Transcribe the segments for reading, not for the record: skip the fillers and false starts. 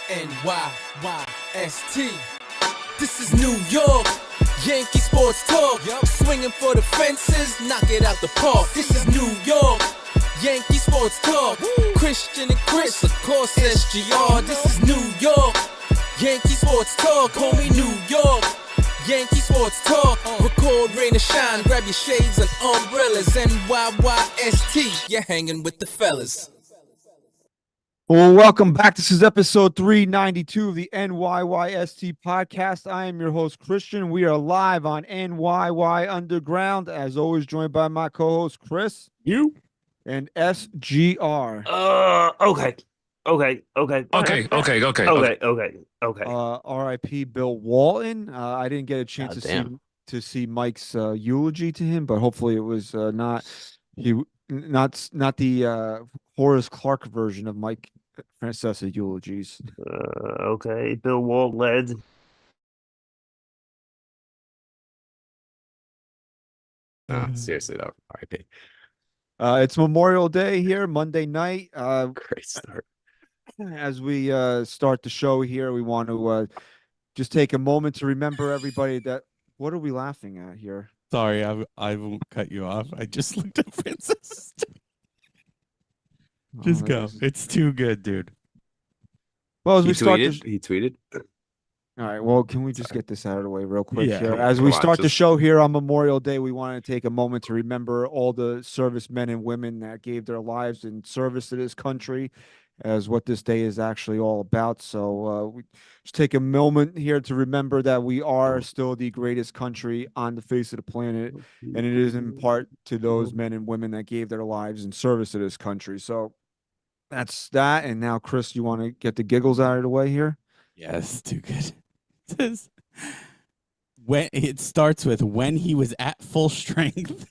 NYYST. This is New York. Yankee sports talk. Swinging for the fences, knock it out the park. This is New York. Yankee sports talk. Christian and Chris, of course SGR. This is New York. Yankee sports talk, homie, New York. Yankee sports talk. Record, rain or shine. Grab your shades and umbrellas. NYYST. You're hanging with the fellas. Well, welcome back. This is episode 392 of the NYYST podcast. I am your host, Christian. We are live on NYY Underground, as always, joined by my co-host, Chris. You? And SGR. Okay. R.I.P. Bill Walton. I didn't get a chance to see Mike's eulogy to him, but hopefully it was not the Horace Clark version of Mike Francesa eulogies. Okay. Bill Walt led. Seriously though, R.I.P. It's Memorial Day here, Monday night. Great start. As we start the show here, we want to just take a moment to remember everybody that. What are we laughing at here? Sorry, I won't cut you off. I just looked up Francis. Just go. It's too good, dude. Well, as He we start, tweeted. all right. Well, can we just get this out of the way real quick Yeah. here? As we Come on, start the just- show here on Memorial Day, we want to take a moment to remember all the servicemen and women that gave their lives in service to this country, as what this day is actually all about. So we just take a moment here to remember that we are still the greatest country on the face of the planet, and it is in part to those men and women that gave their lives in service to this country. So that's that. And now, Chris, you want to get the giggles out of the way here? Yes, too good. It says, when it starts with when he was at full strength.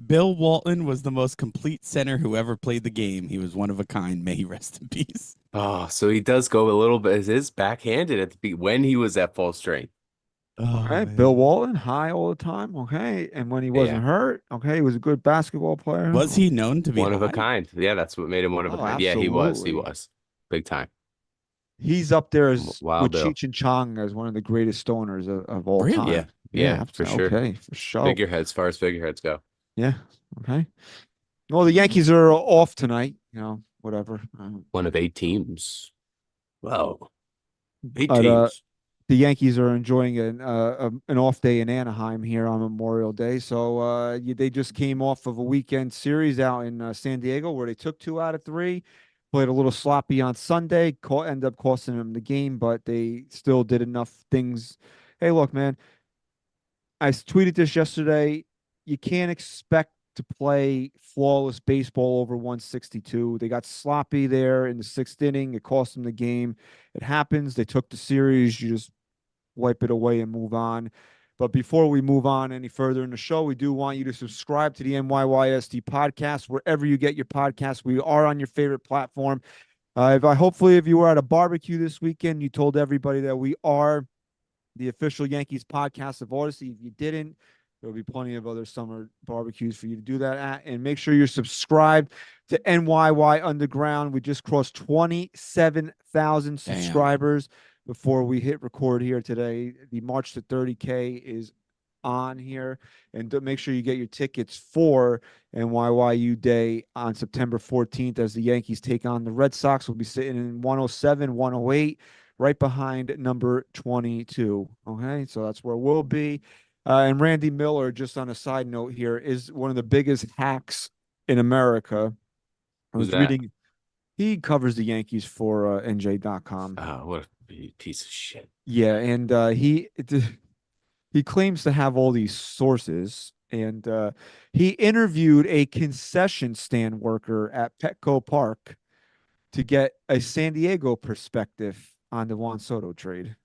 Bill Walton was the most complete center who ever played the game. He was one of a kind. May he rest in peace. Oh, so he does go a little bit. It is backhanded at the beat when he was at full strength. Oh, Okay, man. Bill Walton, high all the time. Okay, and when he wasn't hurt, okay, he was a good basketball player. Was he known to be One of a high? kind. Yeah, that's what made him one of a Oh, kind. Yeah, he was. He absolutely. was. Big time. He's up there as Wild with Bill. Cheech and Chong as one of the greatest stoners of all Really? time. Yeah, for sure. Okay, for sure. Figureheads, as far as figureheads go. Yeah. Okay. Well, the Yankees are off tonight. You know, whatever. One of 8 teams. Wow. 8 But, teams. the Yankees are enjoying an off day in Anaheim here on Memorial Day. So they just came off of a weekend series out in San Diego where they took 2 out of 3. Played a little sloppy on Sunday, ended up costing them the game, but they still did enough things. Hey, look, man, I tweeted this yesterday. You can't expect to play flawless baseball over 162. They got sloppy there in the 6th inning. It cost them the game. It happens. They took the series. You just wipe it away and move on. But before we move on any further in the show, we do want you to subscribe to the NYYST podcast wherever you get your podcasts. We are on your favorite platform. Hopefully, if you were at a barbecue this weekend, you told everybody that we are the official Yankees podcast of Odyssey. If you didn't, there'll be plenty of other summer barbecues for you to do that at. And make sure you're subscribed to NYY Underground. We just crossed 27,000 subscribers before we hit record here today. The March to 30K is on here. And make sure you get your tickets for NYYU Day on September 14th as the Yankees take on the Red Sox. We'll be sitting in 107, 108, right behind number 22. Okay, so that's where we'll be. And Randy Miller, just on a side note here, is one of the biggest hacks in America. I was reading. He covers the Yankees for NJ.com. Oh, what a piece of shit. Yeah, and he claims to have all these sources, and he interviewed a concession stand worker at Petco Park to get a San Diego perspective on the Juan Soto trade.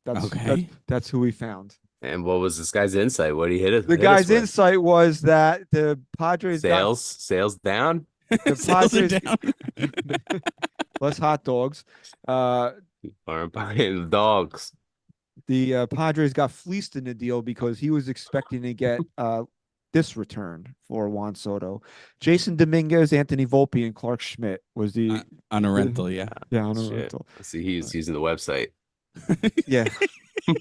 That's who he found. And what was this guy's insight? What he hit it? The guy's insight was that the Padres sales down. The Padres less hot dogs. Or buying dogs. The Padres got fleeced in the deal because he was expecting to get this return for Juan Soto. Jason Dominguez, Anthony Volpe, and Clark Schmidt was the On a rental, yeah. on a Shit. rental. See, he's using the website. Yeah,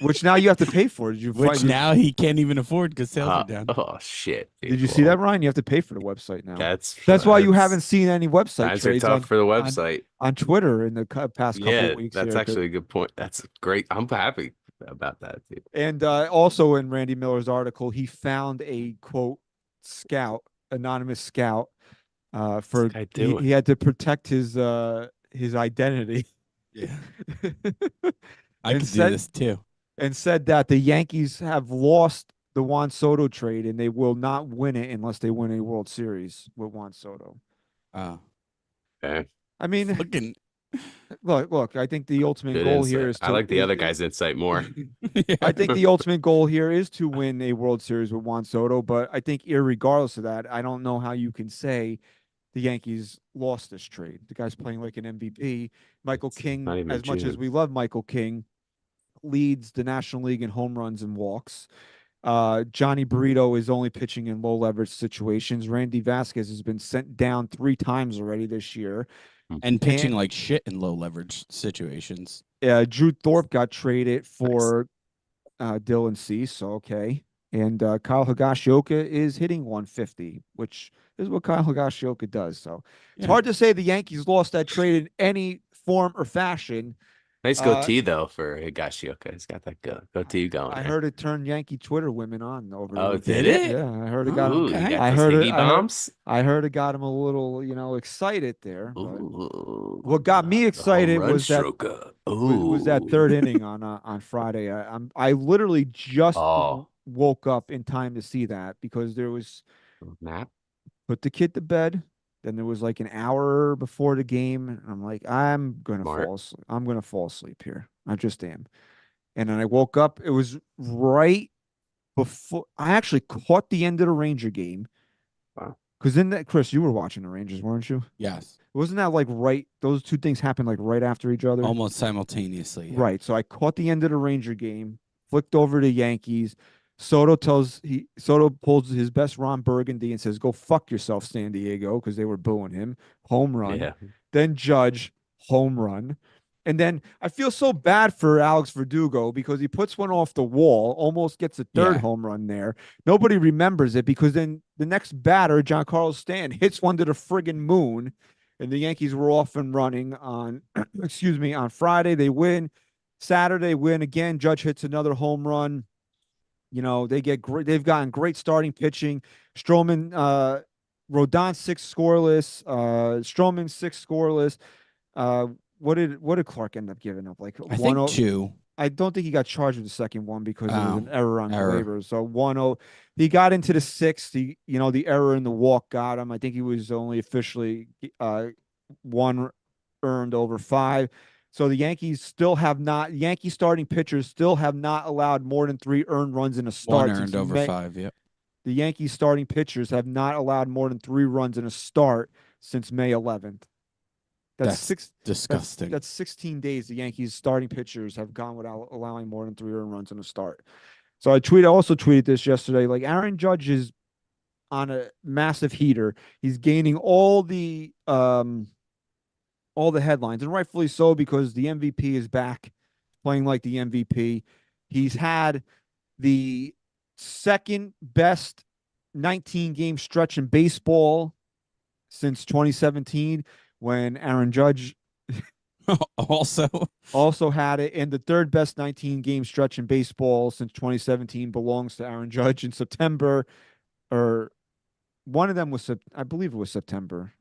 which now you have to pay for. Did you Which find, now he can't even afford because sales are down. Oh shit! Did you see that, Ryan? You have to pay for the website now. That's why you haven't seen any website times are trades tough for the website. on Twitter in the past couple Yeah, of weeks. that's here, actually a good point. That's great. I'm happy about that too. And also in Randy Miller's article, he found a quote anonymous scout. For guy doing? he had to protect his identity. Yeah. I And could said- do this too. And said that the Yankees have lost the Juan Soto trade and they will not win it unless they win a World Series with Juan Soto. Okay. I mean, Looking. look. I think the ultimate Good goal insight. here is I like the other guy's insight more. I think the ultimate goal here is to win a World Series with Juan Soto, but I think irregardless of that, I don't know how you can say the Yankees lost this trade. The guy's playing like an MVP. Michael King, not even as much as June. we love Michael King, leads the National League in home runs and walks. Johnny Burrito is only pitching in low leverage situations. Randy Vasquez has been sent down 3 times already this year. And pitching like shit in low leverage situations. Drew Thorpe got traded for Dylan Cease, so okay. And Kyle Higashioka is hitting 150, which is what Kyle Higashioka does. So it's hard to say the Yankees lost that trade in any form or fashion. Nice goatee though for Higashioka. He's got that goatee going. I heard it turned Yankee Twitter women on over. the Oh, weekend. did it? Yeah, I heard it got Ooh, him. you got I those heard it. Higgy bombs. I heard it got him a little, excited there. But Ooh, what got me excited was that was that third inning on Friday. I literally just Oh. woke up in time to see that because there was nap. put the kid to bed. Then there was like an hour before the game. And I'm like, I'm gonna Smart. fall asleep. I'm gonna fall asleep here. I just am. And then I woke up. It was right before I actually caught the end of the Ranger game. Wow. Because then that Chris, you were watching the Rangers, weren't you? Yes. Wasn't that like right? Those two things happened like right after each other. Almost simultaneously. Yeah. Right. So I caught the end of the Ranger game, flicked over to Yankees. Soto pulls his best Ron Burgundy and says, "Go fuck yourself, San Diego," because they were booing him. Home run. Yeah. Then Judge, home run. And then I feel so bad for Alex Verdugo because he puts one off the wall, almost gets a third home run there. Nobody remembers it because then the next batter, Giancarlo Stanton, hits one to the friggin' moon. And the Yankees were off and running on, on Friday. They win. Saturday win again. Judge hits another home run. They've gotten great starting pitching. Stroman, Rodon 6 scoreless. Stroman 6 scoreless. What did Clark end up giving up? Like I think 2. I don't think he got charged with the second one because there was an error on Error. Glaber. So 1-0. He got into the 6th. The error in the walk got him. I think he was only officially 1 earned over 5. So the Yankees Yankee starting pitchers still have not allowed more than 3 earned runs in a start. 1 earned over 5, yep. The Yankees starting pitchers have not allowed more than 3 runs in a start since May 11th. That's disgusting. That's 16 days the Yankees starting pitchers have gone without allowing more than 3 earned runs in a start. So I also tweeted this yesterday. Like Aaron Judge is on a massive heater. He's gaining all the headlines, and rightfully so because the MVP is back playing like the MVP. He's had the second best 19-game stretch in baseball since 2017 when Aaron Judge also had it, and the third best 19-game stretch in baseball since 2017 belongs to Aaron Judge in September, or one of them was, I believe it was September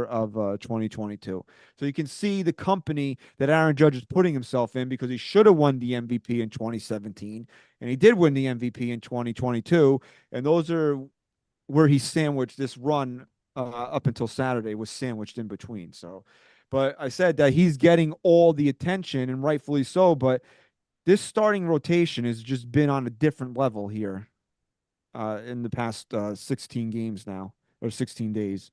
of 2022. So you can see the company that Aaron Judge is putting himself in because he should have won the MVP in 2017, and he did win the MVP in 2022, and those are where he sandwiched this run up until Saturday was sandwiched in between. So, but I said that he's getting all the attention, and rightfully so, but this starting rotation has just been on a different level here in the past 16 games now, or 16 days.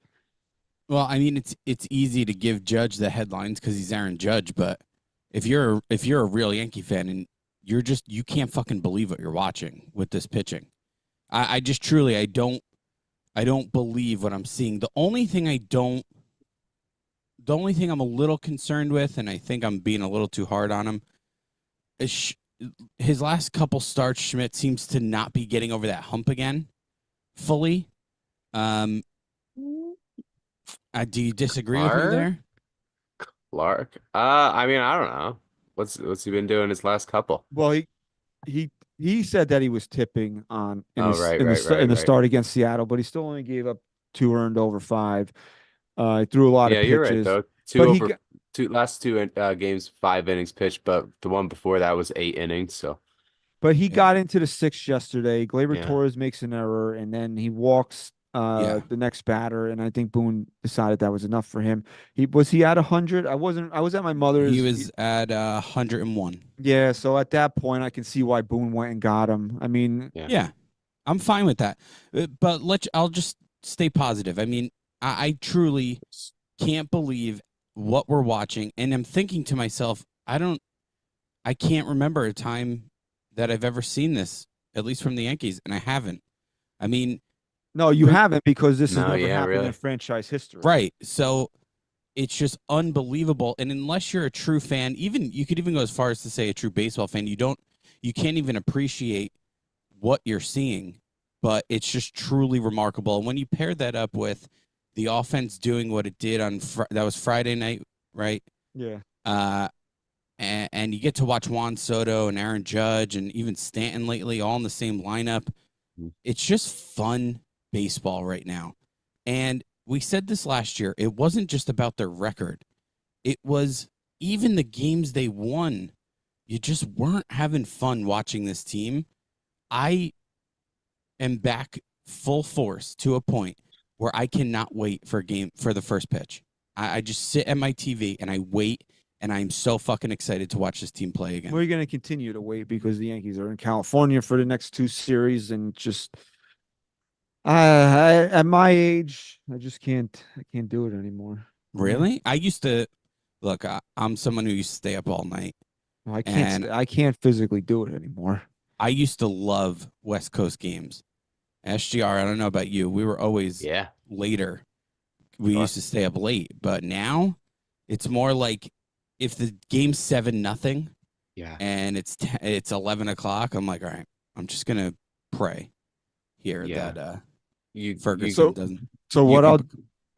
Well, I mean, it's easy to give Judge the headlines because he's Aaron Judge, but if you're a real Yankee fan and you can't fucking believe what you're watching with this pitching. I just truly I don't believe what I'm seeing. The only thing I'm a little concerned with, and I think I'm being a little too hard on him, is his last couple starts. Schmidt seems to not be getting over that hump again fully. Do you disagree with me Clark? there? Clark? I mean, I don't know. What's he been doing his last couple? Well, he said that he was tipping on Oh, right, in right, right, the right. start against Seattle, but he still only gave up 2 earned over 5. He threw a lot of Yeah, you're right pitches, though. but he got, Last two games, 5 innings pitched, but the one before that was 8 innings. So Yeah. into the 6th yesterday. Gleyber yeah, Torres makes an error, and then he walks Yeah. the next batter, and I think Boone decided that was enough for him. He at 100. I wasn't. I was at my mother's. He was at 101. Yeah, so at that point, I can see why Boone went and got him. I mean, yeah, Yeah, I'm fine with that. But I'll just stay positive. I mean, I truly can't believe what we're watching, and I'm thinking to myself, I can't remember a time that I've ever seen this, at least from the Yankees, and I haven't. I mean, no, you haven't, because this has No, never yeah, happened in really. franchise history. right. So it's just unbelievable. And unless you're a true fan, even you could even go as far as to say a true baseball fan, you can't even appreciate what you're seeing. But it's just truly remarkable. And when you pair that up with the offense doing what it did on that was Friday night, right? Yeah. And you get to watch Juan Soto and Aaron Judge and even Stanton lately all in the same lineup. Mhm. It's just fun baseball right now. And we said this last year. It wasn't just about their record. It was even the games they won. You just weren't having fun watching this team. I am back full force to a point where I cannot wait for the first pitch. I just sit at my TV and I wait, and I'm so fucking excited to watch this team play again. We're going to continue to wait because the Yankees are in California for the next 2 series, and just at my age, I can't do it anymore. Really? I used to look. I'm someone who used to stay up all night. I can't physically do it anymore. I used to love West Coast games. SGR, I don't know about you. We were always Yeah. later. We Sure. used to stay up late, but now it's more like if the game's 7-0 Yeah. and it's 11 o'clock, I'm like, all right, I'm just gonna pray here Yeah. that So- Ferguson doesn't. So You what can- I'll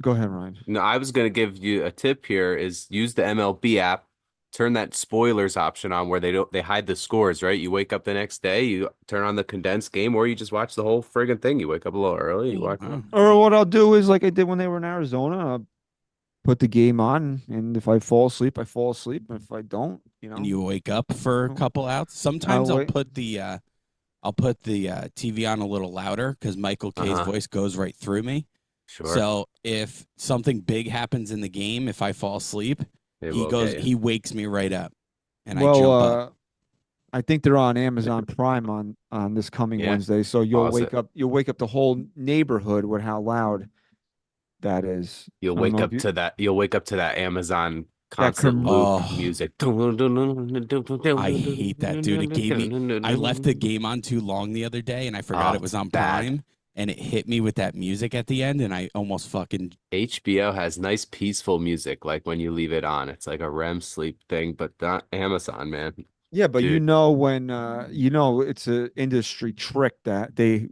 go ahead, Ryan. No, I was gonna give you a tip here is use the MLB app, turn that spoilers option on where they hide the scores, right? You wake up the next day, you turn on the condensed game, or you just watch the whole friggin' thing. You wake up a little early, you watch Oh. Or what I'll do is like I did when they were in Arizona. I'll put the game on, and if I fall asleep, I fall asleep. If I don't, And you wake up for a Oh. couple outs. Sometimes I'll I'll wait. put the TV on a little louder because Michael K's Uh-huh. voice goes right through me. Sure. So if something big happens in the game, if I fall asleep, It he will goes, get you. he wakes me right up, and I jump up. I think they're on Amazon Prime on this coming Yeah. Wednesday, so you'll Pause it. you'll wake up the whole neighborhood with how loud that is. You'll I don't wake know up if you- to that. You'll wake up to that Amazon That constant loop Oh. music. I hate that, dude. It gave me. I left the game on too long the other day, and I forgot Oh, it was it's on bad. Prime, and it hit me with that music at the end, and I almost fucking. HBO has nice peaceful music, like when you leave it on. It's like a REM sleep thing, but not Amazon, man. Yeah, but Dude. when it's an industry trick that they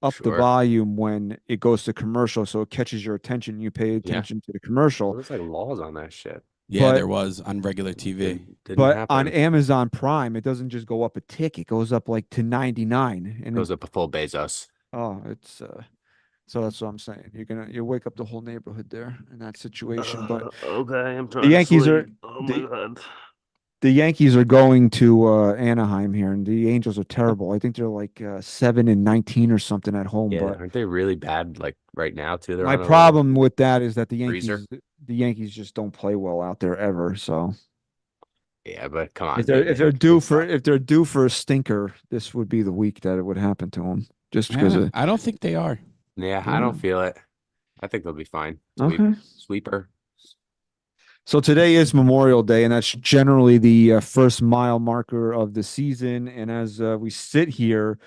up the Sure. volume when it goes to commercial, so it catches your attention. You pay attention to the commercial. There's like laws on that shit. Yeah, But- there was on regular TV. Didn't But happen. on Amazon Prime, it doesn't just go up a tick; it goes up like to 99, and Goes up a full Bezos. it's so that's what I'm saying. You wake up the whole neighborhood there in that situation. But Okay, I'm trying. the Yankees are Oh the- god. the Yankees are going to Anaheim here, and the Angels are terrible. I think they're like 7-19 or something at home. Yeah, But aren't they really bad? Like right now too. They're my on a problem with that is that the Freezer. Yankees just don't play well out there ever. So Yeah, but come on. if they're dude, if they're they due suck. for a stinker, this would be the week that it would happen to them. Just because Yeah, I don't think they are. Yeah, I don't feel it. I think they'll be fine. Okay. Sweeper. So today is Memorial Day, and that's generally the first mile marker of the season. And as we sit here,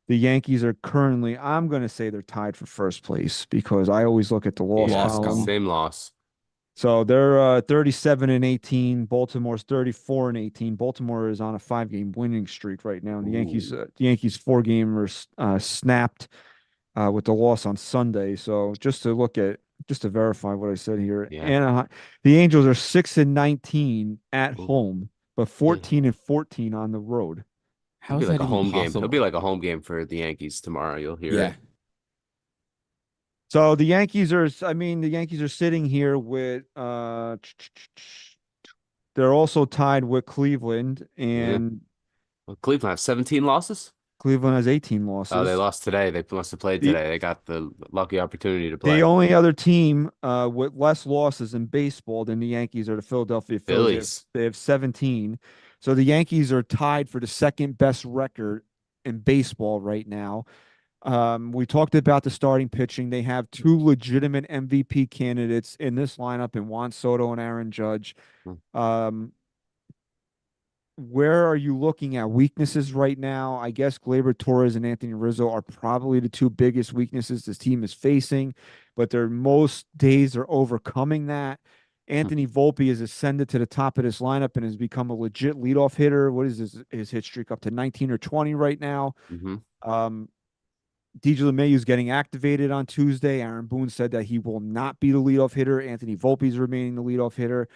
The Yankees are currently, I'm going to say they're tied for first place because I always look at the loss Yeah, column. same loss. So they're 37-18. Baltimore's 34-18. Baltimore is on a 5-game winning streak right now. And the Yankees 4-gamer snapped with the loss on Sunday. So just to verify what I said here, Yeah. Anaheim, the Angels are 6-19 at Ooh. home, but 14-14 on the road. How It'll be is like that a even home game. possible? It'll be like a home game for the Yankees tomorrow. You'll hear Yeah. it. So the Yankees are sitting here with they're also tied with Cleveland, and Well, Cleveland have 17 losses. Cleveland has 18 Oh, they losses. lost today. They must have played The today. They got the lucky opportunity to the play. only other team with less losses in baseball than the Yankees are the Philadelphia Phillies. Phillies. They have 17. So the Yankees are tied for the second best record in baseball right now. We talked about the starting pitching. They have two legitimate MVP candidates in this lineup in Juan Soto and Aaron Judge. Where are you looking at weaknesses right now? I guess Gleyber Torres and Anthony Rizzo are probably the two biggest weaknesses this team is facing, but they're most days are overcoming that. Anthony Volpe has ascended to the top of this lineup and has become a legit leadoff hitter. What is his hit streak up to 19 or 20 right now? DJ LeMahieu is getting activated on Tuesday. Aaron Boone said that he will not be the leadoff hitter. Anthony Volpe is remaining the leadoff hitter.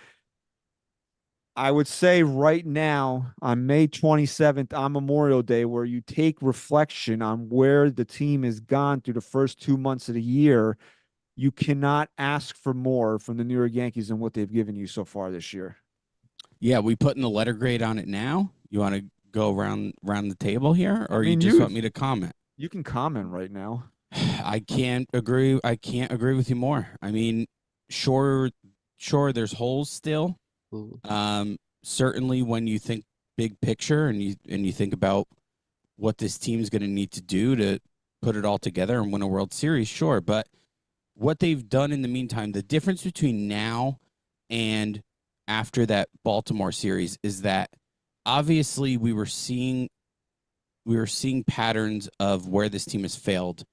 I would say right now on May 27th on Memorial Day, where you take reflection on where the team has gone through the first 2 months of the year, you cannot ask for more from the New York Yankees than what they've given you so far this year. Yeah, we putting the letter grade on it now? You want to go around the table here, or you just want me to comment? You can comment right now. I can't agree with you more. I mean, sure, there's holes still. Certainly when you think big picture and you think about what this team's going to need to do to put it all together and win a World Series, sure. But what they've done in the meantime, the difference between now and after that Baltimore series is that obviously we were seeing patterns of where this team has failed,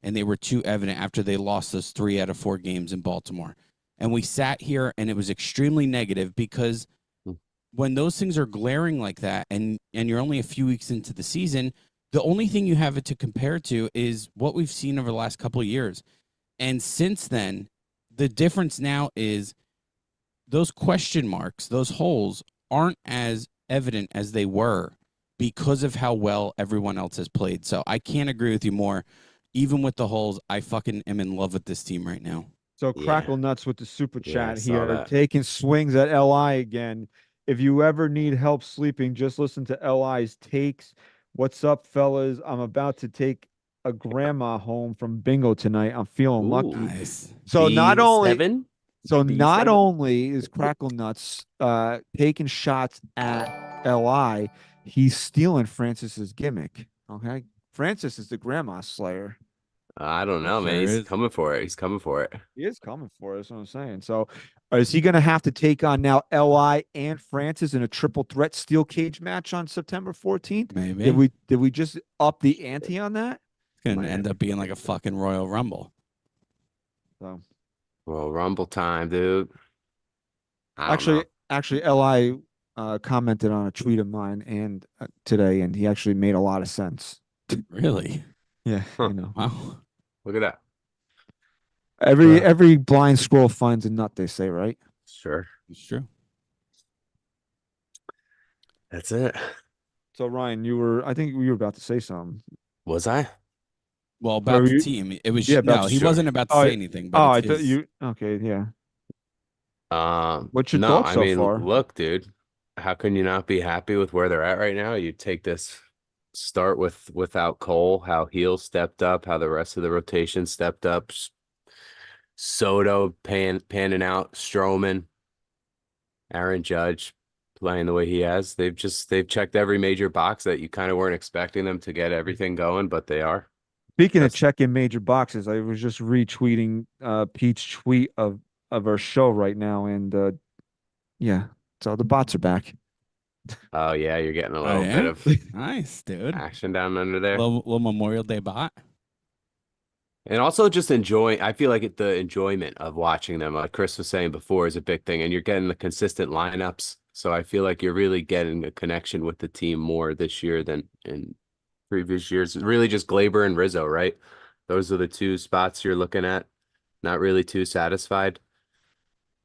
and they were too evident after they lost those 3 out of 4 games in Baltimore. And we sat here and it was extremely negative because when those things are glaring like that and you're only a few weeks into the season, the only thing you have it to compare to is what we've seen over the last couple of years. And since then, the difference now is those question marks, those holes aren't as evident as they were because of how well everyone else has played. So I can't agree with you more. Even with the holes, I fucking am in love with this team right now. So Yeah. Crackle Nuts with the super Yeah, chat I saw here, that. taking swings at LI again. If you ever need help sleeping, just listen to LI's takes. What's up, fellas? I'm about to take a grandma home from bingo tonight. I'm feeling lucky. Nice. So not only B7? not B7? only is Crackle Nuts taking shots at LI, he's stealing Francis's gimmick. Okay. Francis is the grandma slayer. I don't know, man. Sure He's is. coming for it. He's coming for it. He is coming for us. That's what I'm saying. So, is he going to have to take on now LI and Francis in a triple threat steel cage match on September 14th? Maybe. Did we just up the ante on that? It's going to end up being like a fucking Royal Rumble. So, Well, Rumble time, dude. I don't know. actually, LI commented on a tweet of mine and today, and he actually made a lot of sense. Really? Yeah, Huh. I know. Wow. Look at that. Every blind squirrel finds a nut, they say, right? Sure. It's true. That's it. So, Ryan, I think you were about to say something. Was I? Well, about Were the you- team, it was Yeah, about no, the he sure. wasn't about to Oh, say anything. But Oh, I it's thought his- you. Okay, yeah. What's your No, thoughts I so mean, far? look, dude, how can you not be happy with where they're at right now? You take this start without Cole, how Heel stepped up, how the rest of the rotation stepped up. Soto panning out, Stroman, Aaron Judge playing the way he has. They've checked every major box that you kind of weren't expecting them to get everything going, but they are. Speaking of That's- checking major boxes, I was just retweeting Pete's tweet of our show right now, and yeah, so the bots are back. Oh yeah, you're getting a Oh, little yeah? bit of Nice, dude. action down under there. Little Memorial Day bot. And also just enjoy. I feel like the enjoyment of watching them, like Chris was saying before, is a big thing. And you're getting the consistent lineups. So I feel like you're really getting a connection with the team more this year than in previous years. Really just Glaber and Rizzo, right? Those are the two spots you're looking at. Not really too satisfied.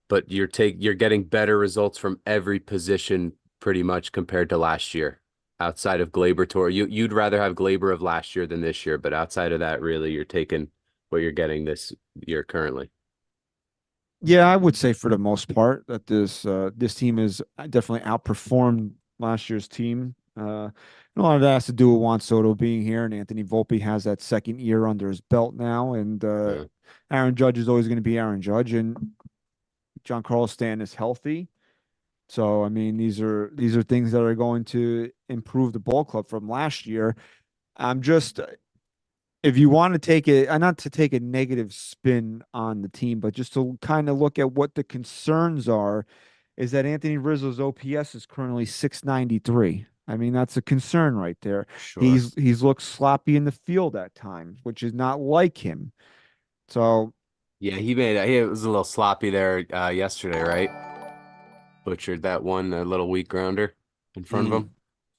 But you're getting better results from every position pretty much compared to last year. Outside of Glaber tour, you'd rather have Glaber of last year than this year, but outside of that, really, you're taking what you're getting this year currently. Yeah, I would say for the most part that this team is definitely outperformed last year's team. And a lot of that has to do with Juan Soto being here, and Anthony Volpe has that second year under his belt now, and Yeah. Aaron Judge is always going to be Aaron Judge, and John Carlos Stanton is healthy. So I mean, these are things that are going to improve the ball club from last year. I'm just if you want to take it, not to take a negative spin on the team, but just to kind of look at what the concerns are, is that Anthony Rizzo's OPS is currently 693. I mean, that's a concern right there. Sure. He's looked sloppy in the field at times, which is not like him. So Yeah, he was a little sloppy there yesterday, right? Butchered that one a little weak grounder in front of him.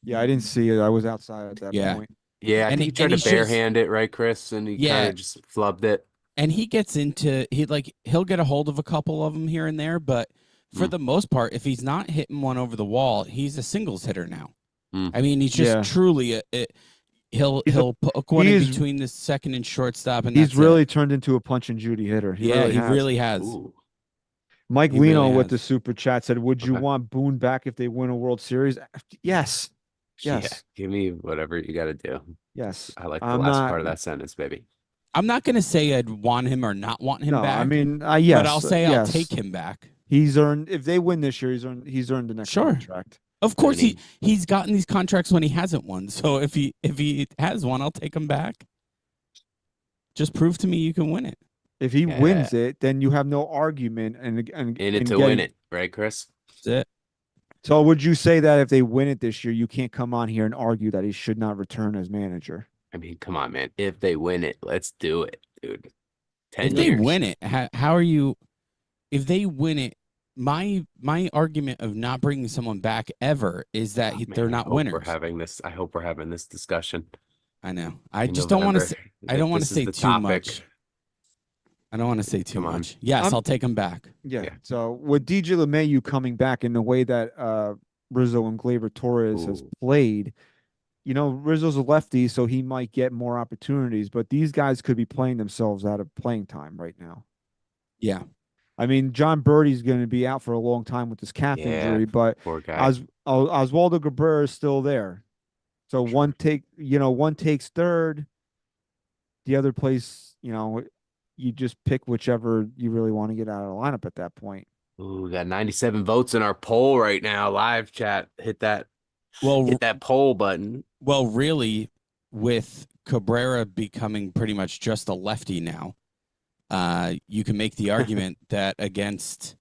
yeah, I didn't see it. I was outside at that Yeah. point. Yeah, I And think he tried to he's just- barehand it, right, Chris? And he kind Yeah. of just flubbed it. And he gets into he'll get a hold of a couple of them here and there, but for the most part, if he's not hitting one over the wall, he's a singles hitter now. I mean, he's just Yeah. truly he'll poke one in between the second and shortstop, and He's that's really it. turned into a punch and Judy hitter. He Yeah, really he has. really has. Ooh. Mike He Lino really with has. the super chat said, "Would you Okay. want Boone back if they win a World Series?" Yes, Yeah, yes, give me whatever you got to do. yes. I like the I'm last not. part of that sentence, baby. I'm not gonna say I'd want him or not want him No, back. I mean, yes, but I'll say I'll yes. take him back. He's earned. If they win this year, he's earned the next Sure. contract. Of course, mean- he's gotten these contracts when he hasn't won. So if he has one, I'll take him back. Just prove to me you can win it. If he wins it, then you have no argument and In it to getting- win it, right, Chris? That's it. So would you say that if they win it this year, you can't come on here and argue that he should not return as manager? I mean, come on, man. If they win it, let's do it, dude. 10 If they years. win it, how are you? If they win it, my argument of not bringing someone back ever is that Man, they're I not hope winners. I hope we're having this discussion. I know. I in just don't want to. November, I don't that want to this is say the too topic. much. I don't want to say too Come on. much. Yes, I'll take him back. Yeah. Yeah. So with DJ LeMahieu coming back in the way that Rizzo and Gleyber Torres has Ooh. played, Rizzo's a lefty, so he might get more opportunities, but these guys could be playing themselves out of playing time right now. Yeah. I mean, John Birdie's going to be out for a long time with this calf Yeah, injury, but Poor guy. Oswaldo Cabrera is still there. So Sure. one takes third, the other plays, you just pick whichever you really want to get out of the lineup at that point. Ooh, we got 97 votes in our poll right now. Live chat. Hit that poll button. Well, really, with Cabrera becoming pretty much just a lefty now, you can make the argument that against,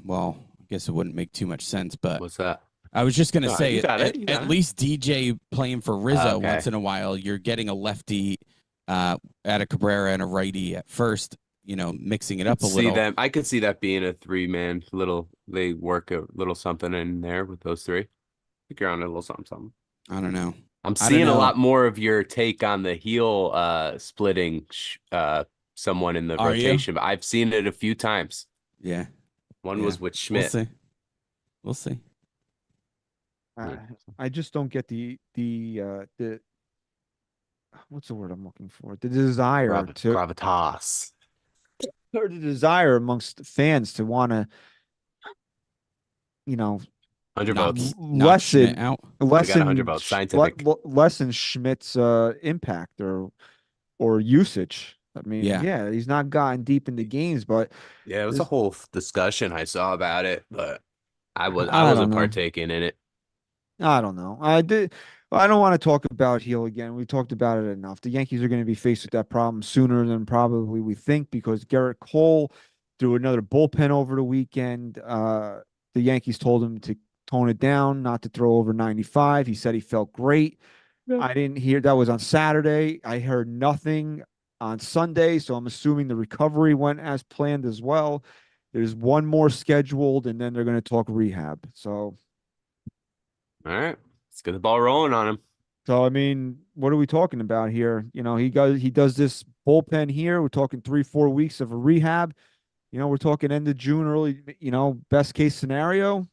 well, I guess it wouldn't make too much sense, but What's that? I was just going to No, say, you got it, you got at it. least DJ playing for Rizzo Okay. once in a while, you're getting a lefty at a Cabrera and a righty at first, mixing it up a little. I could see that being a 3-man little. They work a little something in there with those three. I think you're on a little something. I don't know. I'm I don't seeing a know. lot more of your take on the heel splitting someone in the Are you? rotation. But I've seen it a few times. Yeah. One Yeah. was with Schmidt. We'll see. I just don't get the what's the word I'm looking for? The desire Gravitas. or the desire amongst fans to want to, 100 Knock- votes. knock Schmidt lessen out. lessen 100 votes, scientific. lessen Schmidt's impact or usage. I mean, Yeah. he's not gotten deep into games, but Yeah, it was a This- whole discussion I saw about it, but I I wasn't don't know. partaking in it. I don't know. I don't want to talk about Heel again. We talked about it enough. The Yankees are going to be faced with that problem sooner than probably we think because Garrett Cole threw another bullpen over the weekend. the Yankees told him to tone it down, not to throw over 95. He said he felt great. Yep. I didn't hear that was on Saturday. I heard nothing on Sunday, so I'm assuming the recovery went as planned as well. There's one more scheduled, and then they're going to talk rehab. All right, let's get the ball rolling on him. So I mean, what are we talking about here? You know, he does this bullpen here. We're talking 3-4 weeks of a rehab. You know, we're talking end of June, early. You know, best case scenario.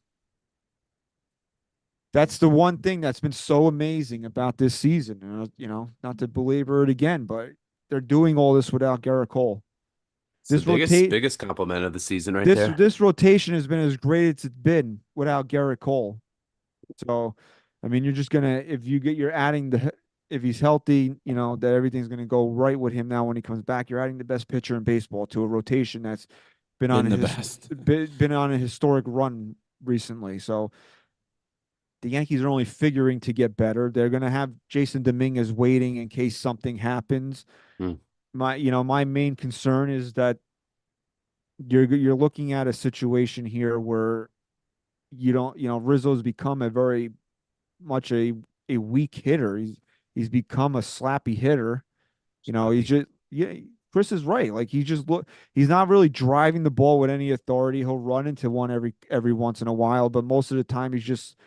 That's the one thing that's been so amazing about this season. You know, not to belabor it again, but they're doing all this without Garrett Cole. It's the This biggest compliment of the season right this there. this rotation has been as great as it's been without Garrett Cole. So, I mean, you're just gonna if he's healthy, you know that everything's gonna go right with him now when he comes back. You're adding the best pitcher in baseball to a rotation that's been on the best. been on a historic run recently. So the Yankees are only figuring to get better. They're gonna have Jason Dominguez waiting in case something happens. Hmm. My main concern is that you're looking at a situation here where Rizzo's become a very much a weak hitter. He's become a slappy hitter. You know, he's just Chris is right. Like he's not really driving the ball with any authority. He'll run into one every once in a while, but most of the time he's just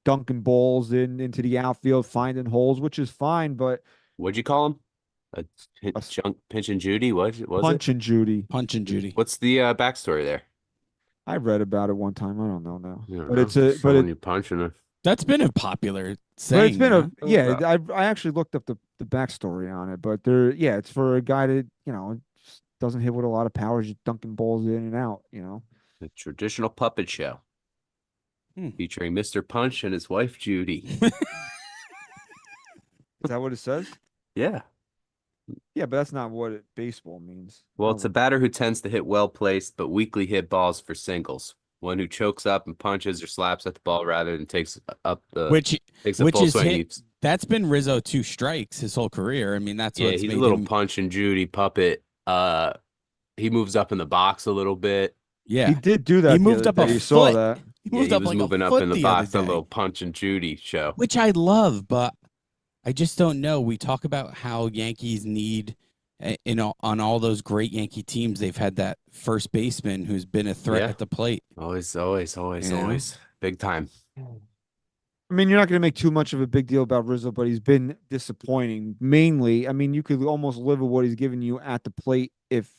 dunking balls into the outfield, finding holes, which is fine, but What'd you call him? A Pinch and Judy? What was Punch it? and Judy. Punch and Judy. What's the backstory there? I read about it one time. I don't know now. I don't But know. it's a Someone you punching a That's been a popular but saying. it's been yeah. I actually looked up the backstory on it, but it's for a guy that, just doesn't hit with a lot of power, just dunking balls in and out, a traditional puppet show Hmm. featuring Mr. Punch and his wife Judy. Is that what it says? Yeah. Yeah, but that's not what baseball means. Well, it's a batter who tends to hit well placed but weakly hit balls for singles. One who chokes up and punches or slaps at the ball rather than takes a which full is swing. that's been Rizzo 2 strikes his whole career. I mean, that's Yeah, what's he's made a little him, Punch and Judy puppet. He moves up in the box a little bit. yeah. He did do that. He moved up a You saw foot. that. He Yeah, moved he up was like moving a up foot in the the box, other a day, little Punch and Judy show. which I love, but I just don't know. We talk about how Yankees need, on all those great Yankee teams, they've had that first baseman who's been a threat Yeah. at the plate. Always. Yeah. Big time. I mean, you're not going to make too much of a big deal about Rizzo, but he's been disappointing. Mainly, I mean, you could almost live with what he's given you at the plate if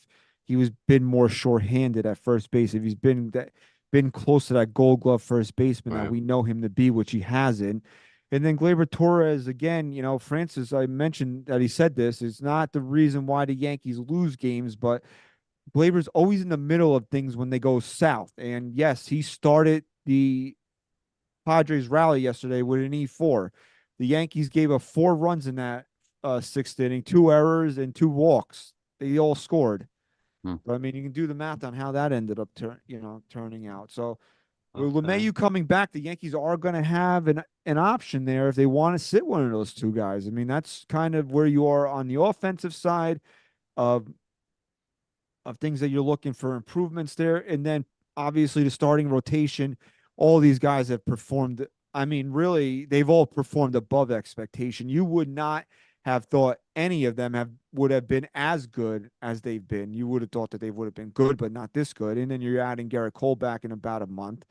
he was been more short-handed at first base. If he's been close to that Gold Glove first baseman that Right. we know him to be, which he hasn't. And then Gleyber Torres again. Francis, I mentioned that he said this is not the reason why the Yankees lose games, but Gleyber's always in the middle of things when they go south. And yes, he started the Padres rally yesterday with an E4. The Yankees gave up 4 runs in that sixth inning, 2 errors and 2 walks. They all scored. But, I mean, you can do the math on how that ended up turning out. So with LeMahieu coming back, the Yankees are going to have an option there if they want to sit one of those 2 guys. I mean, that's kind of where you are on the offensive side of things that you're looking for improvements there. And then obviously the starting rotation, all these guys have performed. I mean, really, they've all performed above expectation. You would not have thought any of them would have been as good as they've been. You would have thought that they would have been good, but not this good. And then you're adding Garrett Cole back in about a month.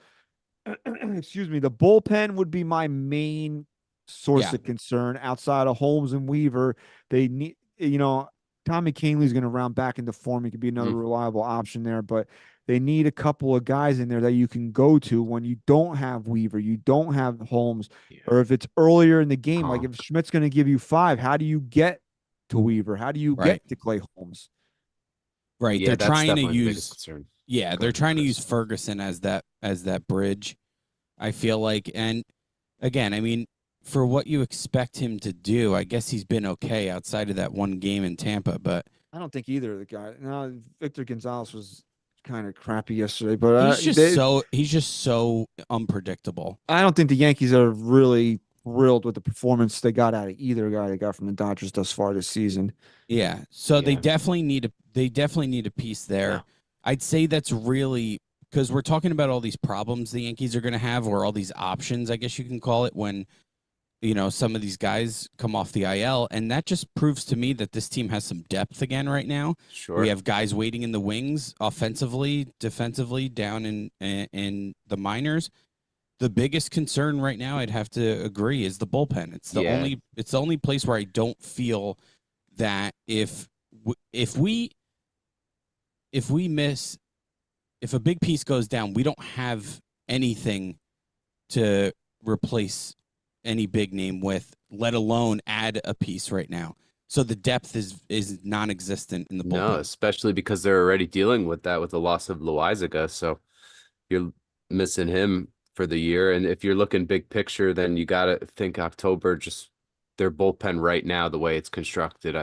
Excuse me. The bullpen would be my main source of concern outside of Holmes and Weaver. They need, Tommy Kahnle's going to round back into form. He could be another reliable option there, but they need a couple of guys in there that you can go to when you don't have Weaver, you don't have Holmes, or if it's earlier in the game, like if Schmidt's going to give you 5, how do you get to Weaver? How do you get to Clay Holmes? Right. Yeah, they're trying to the biggest use concern. Yeah, they're trying to use Ferguson as that bridge, I feel like. And again, I mean, for what you expect him to do, I guess he's been okay outside of that one game in Tampa, but I don't think either of the guys. No, Victor Gonzalez was kind of crappy yesterday, but he's just so unpredictable. I don't think the Yankees are really thrilled with the performance they got out of either guy they got from the Dodgers thus far this season. Yeah, so they definitely need a piece there. Yeah. I'd say that's really because we're talking about all these problems the Yankees are going to have, or all these options, I guess you can call it, when some of these guys come off the IL, and that just proves to me that this team has some depth again right now. Sure. We have guys waiting in the wings, offensively, defensively, down in the minors. The biggest concern right now, I'd have to agree, is the bullpen. It's the only place where I don't feel that if we miss, if a big piece goes down, we don't have anything to replace any big name with, let alone add a piece right now. So the depth is non-existent in the bullpen. No, especially because they're already dealing with that with the loss of Loizaga. So you're missing him for the year. And if you're looking big picture, then you got to think October, just their bullpen right now, the way it's constructed,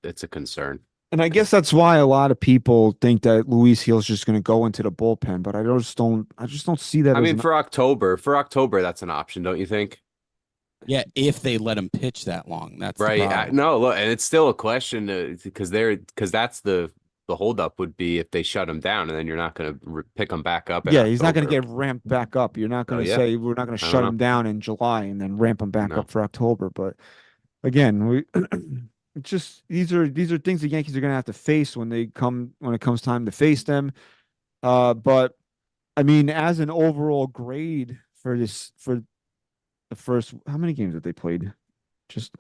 it's a concern. And I guess that's why a lot of people think that Luis Gil's just going to go into the bullpen, but I just don't see that. I mean, for October, that's an option, don't you think? Yeah, if they let him pitch that long, that's right. No, look, and it's still a question because that's the holdup would be if they shut him down, and then you're not going to pick him back up. Yeah, he's not going to get ramped back up. You're not going to say we're not going to shut him down in July and then ramp him back up for October. But again, it's just these are things the Yankees are going to have to face when it comes time to face them. But I mean, as an overall grade for the first, how many games have they played?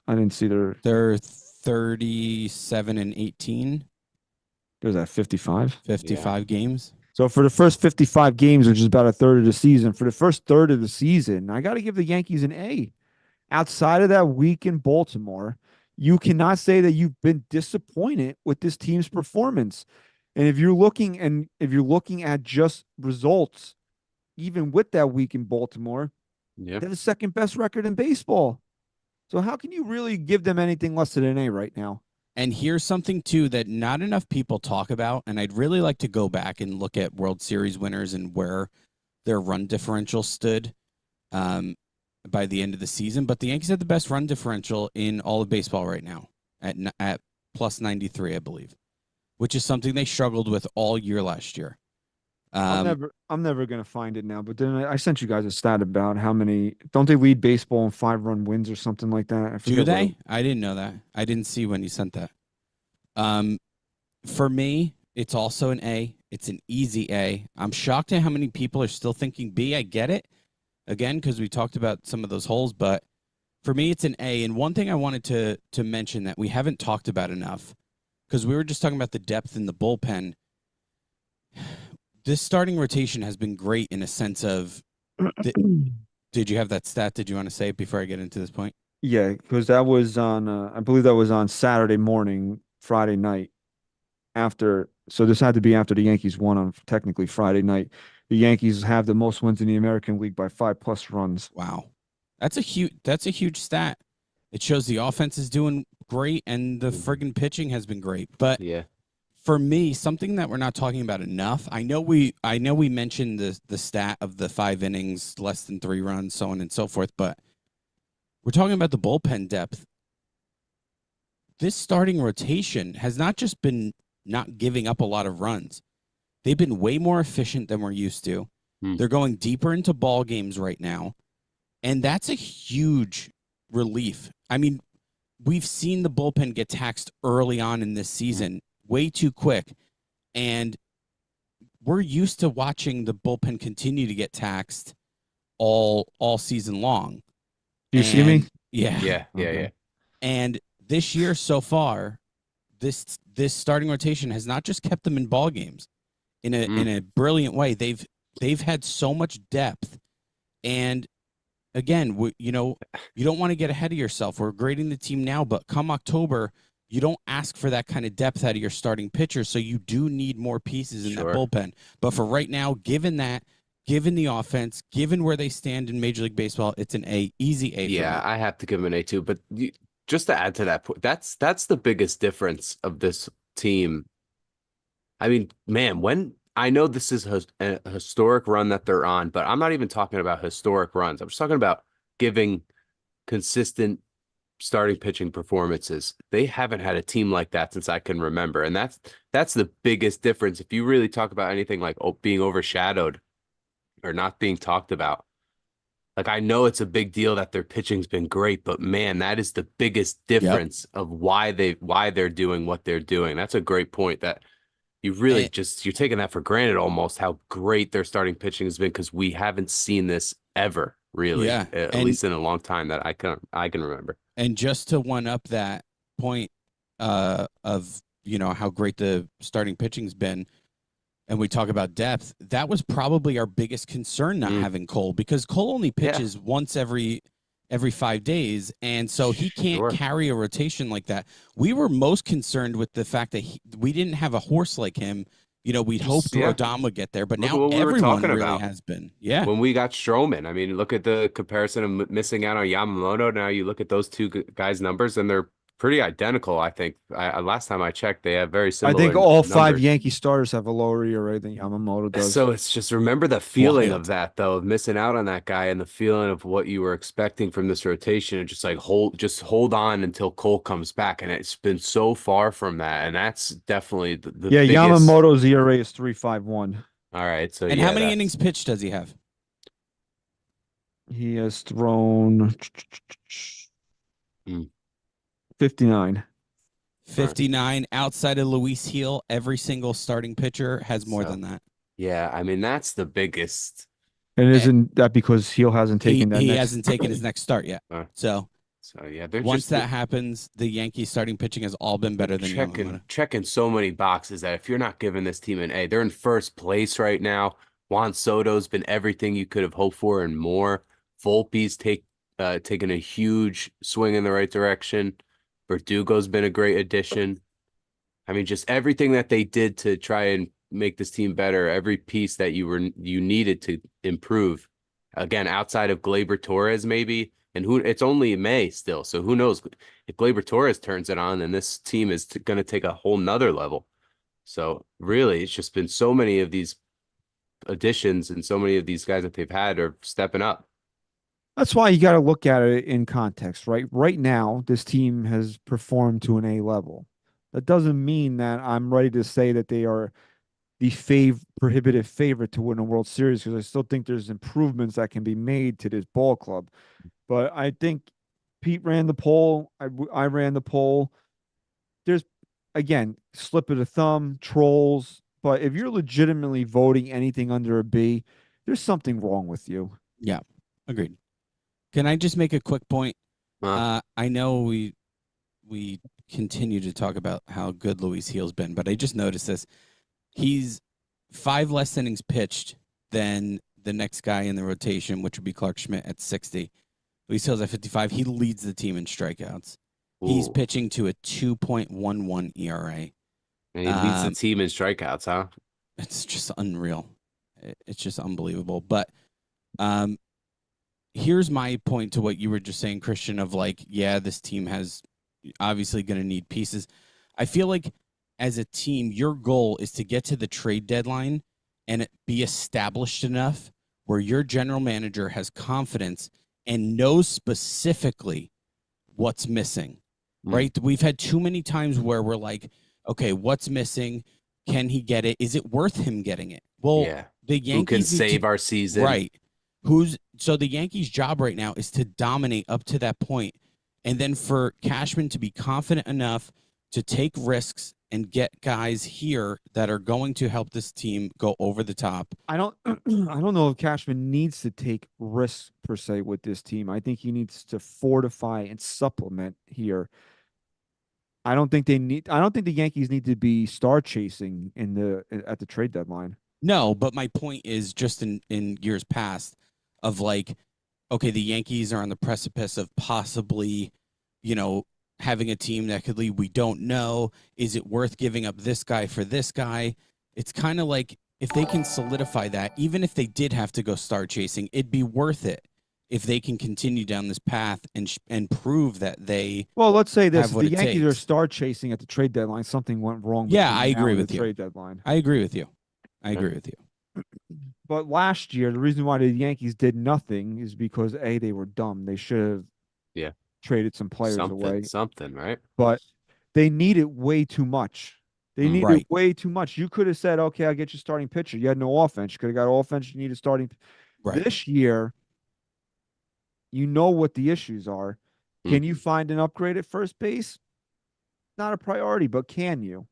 I didn't see they're 37 and 18. There's that 55 games. So for the first 55 games, which is about a third of the season, for the first third of the season, I got to give the Yankees an A. Outside of that week in Baltimore, you cannot say that you've been disappointed with this team's performance. And if you're looking at just results, even with that week in Baltimore, they're the second best record in baseball. So how can you really give them anything less than an A right now? And here's something, too, that not enough people talk about, and I'd really like to go back and look at World Series winners and where their run differential stood by the end of the season. But the Yankees have the best run differential in all of baseball right now at plus 93, I believe, which is something they struggled with all year last year. I'm never going to find it now, but then I sent you guys a stat about how many, don't they lead baseball in 5-run wins or something like that? Do they? I didn't know that. I didn't see when you sent that. For me, it's also an A. It's an easy A. I'm shocked at how many people are still thinking B. I get it, again, because we talked about some of those holes, but for me, it's an A. And one thing I wanted to mention that we haven't talked about enough, because we were just talking about the depth in the bullpen. This starting rotation has been great in a sense of, did you have that stat? Did you want to say it before I get into this point? Yeah, because that was on, I believe that was on Saturday morning, Friday night. So this had to be after the Yankees won on technically Friday night. The Yankees have the most wins in the American League by 5+ runs. Wow, that's a huge stat. It shows the offense is doing great and the friggin' pitching has been great. But for me, something that we're not talking about enough, I know we mentioned the stat of the 5 innings, less than 3 runs, so on and so forth, but we're talking about the bullpen depth. This starting rotation has not just been not giving up a lot of runs. They've been way more efficient than we're used to. They're going deeper into ball games right now, and that's a huge relief. I mean, we've seen the bullpen get taxed early on in this season, way too quick, and we're used to watching the bullpen continue to get taxed all season long. Do you see me? Yeah. And this year so far, this starting rotation has not just kept them in ball games in a brilliant way. They've had so much depth, and again, you don't want to get ahead of yourself. We're grading the team now, but come October, you don't ask for that kind of depth out of your starting pitcher, so you do need more pieces in that bullpen. But for right now, given the offense, given where they stand in Major League Baseball, it's an A, easy A. Yeah, I have to give them an A too. But just to add to that point, that's the biggest difference of this team. I mean, man, when I know this is a historic run that they're on, but I'm not even talking about historic runs. I'm just talking about giving consistent starting pitching performances. They haven't had a team like that since I can remember. And that's the biggest difference. If you really talk about anything like being overshadowed or not being talked about, like I know it's a big deal that their pitching's been great, but man, that is the biggest difference of why they're doing what they're doing. That's a great point that you really you're taking that for granted almost how great their starting pitching has been because we haven't seen this ever really, at least in a long time that I can remember. And just to one up that point of how great the starting pitching's been, and we talk about depth, that was probably our biggest concern not having Cole, because Cole only pitches once every 5 days, and so he can't carry a rotation like that. We were most concerned with the fact that we didn't have a horse like him. We'd hoped Rodon would get there, but now everyone really has been. Yeah. When we got Stroman, I mean, look at the comparison of missing out on Yamamoto. Now you look at those two guys' numbers, and they're pretty identical. I think last time I checked, they have very similar. I think all numbers. 5 Yankee starters have a lower ERA than Yamamoto does. So it's just remember the feeling of that, though, of missing out on that guy and the feeling of what you were expecting from this rotation, and just like hold on until Cole comes back. And it's been so far from that, and that's definitely the biggest... Yamamoto's ERA is 3.51. All right, so how many innings pitched does he have? He has thrown 59. 59. Outside of Luis Heel, every single starting pitcher has more than that. Yeah, I mean, that's the biggest. And isn't that because Heel hasn't taken that? He hasn't taken his next start yet. So yeah, once that happens, the Yankees starting pitching has all been better than Yamamoto. Checking so many boxes that if you're not giving this team an A, they're in first place right now. Juan Soto's been everything you could have hoped for and more. Volpe's taken a huge swing in the right direction. Verdugo's been a great addition. I mean, just everything that they did to try and make this team better, every piece that you needed to improve. Again, outside of Gleyber Torres, maybe, and it's only May still, so who knows if Gleyber Torres turns it on, then this team is going to take a whole nother level. So really, it's just been so many of these additions and so many of these guys that they've had are stepping up. That's why you got to look at it in context, right? Right now, this team has performed to an A level. That doesn't mean that I'm ready to say that they are the prohibitive favorite to win a World Series, because I still think there's improvements that can be made to this ball club. But I think Pete ran the poll. I ran the poll. There's, again, slip of the thumb, trolls. But if you're legitimately voting anything under a B, there's something wrong with you. Yeah, agreed. Can I just make a quick point? I know we continue to talk about how good Luis Heel's been, but I just noticed this. He's 5 less innings pitched than the next guy in the rotation, which would be Clark Schmidt at 60. Luis Heel's at 55. He leads the team in strikeouts. Ooh. He's pitching to a 2.11 ERA. And he leads the team in strikeouts, huh? It's just unreal. It's just unbelievable. But here's my point to what you were just saying, Christian, of like, yeah, this team has obviously going to need pieces. I feel like as a team, your goal is to get to the trade deadline and be established enough where your general manager has confidence and knows specifically what's missing, right? We've had too many times where we're like, okay, what's missing? Can he get it? Is it worth him getting it? Well, the Yankees who can save our season, right? So the Yankees' job right now is to dominate up to that point, and then for Cashman to be confident enough to take risks and get guys here that are going to help this team go over the top. I don't know if Cashman needs to take risks per se with this team. I think he needs to fortify and supplement here. I don't think the Yankees need to be star chasing at the trade deadline. No, but my point is just in years past of like, okay, the Yankees are on the precipice of possibly, having a team that could lead. We don't know. Is it worth giving up this guy for this guy? It's kind of like if they can solidify that, even if they did have to go star chasing, it'd be worth it if they can continue down this path and prove that they. Well, let's say this: the Yankees are star chasing at the trade deadline. Something went wrong. Yeah, I agree with you. Trade deadline. I agree with you. But last year, the reason why the Yankees did nothing is because they were dumb. They should have traded some players away, something, right? but they need it way too much. They need it Right. way too much. You could have said, okay, I'll get you starting pitcher. You had no offense. You could have got offense. You need a starting. Right. This year, you know what the issues are. Can you find an upgrade at first base? Not a priority, but can you?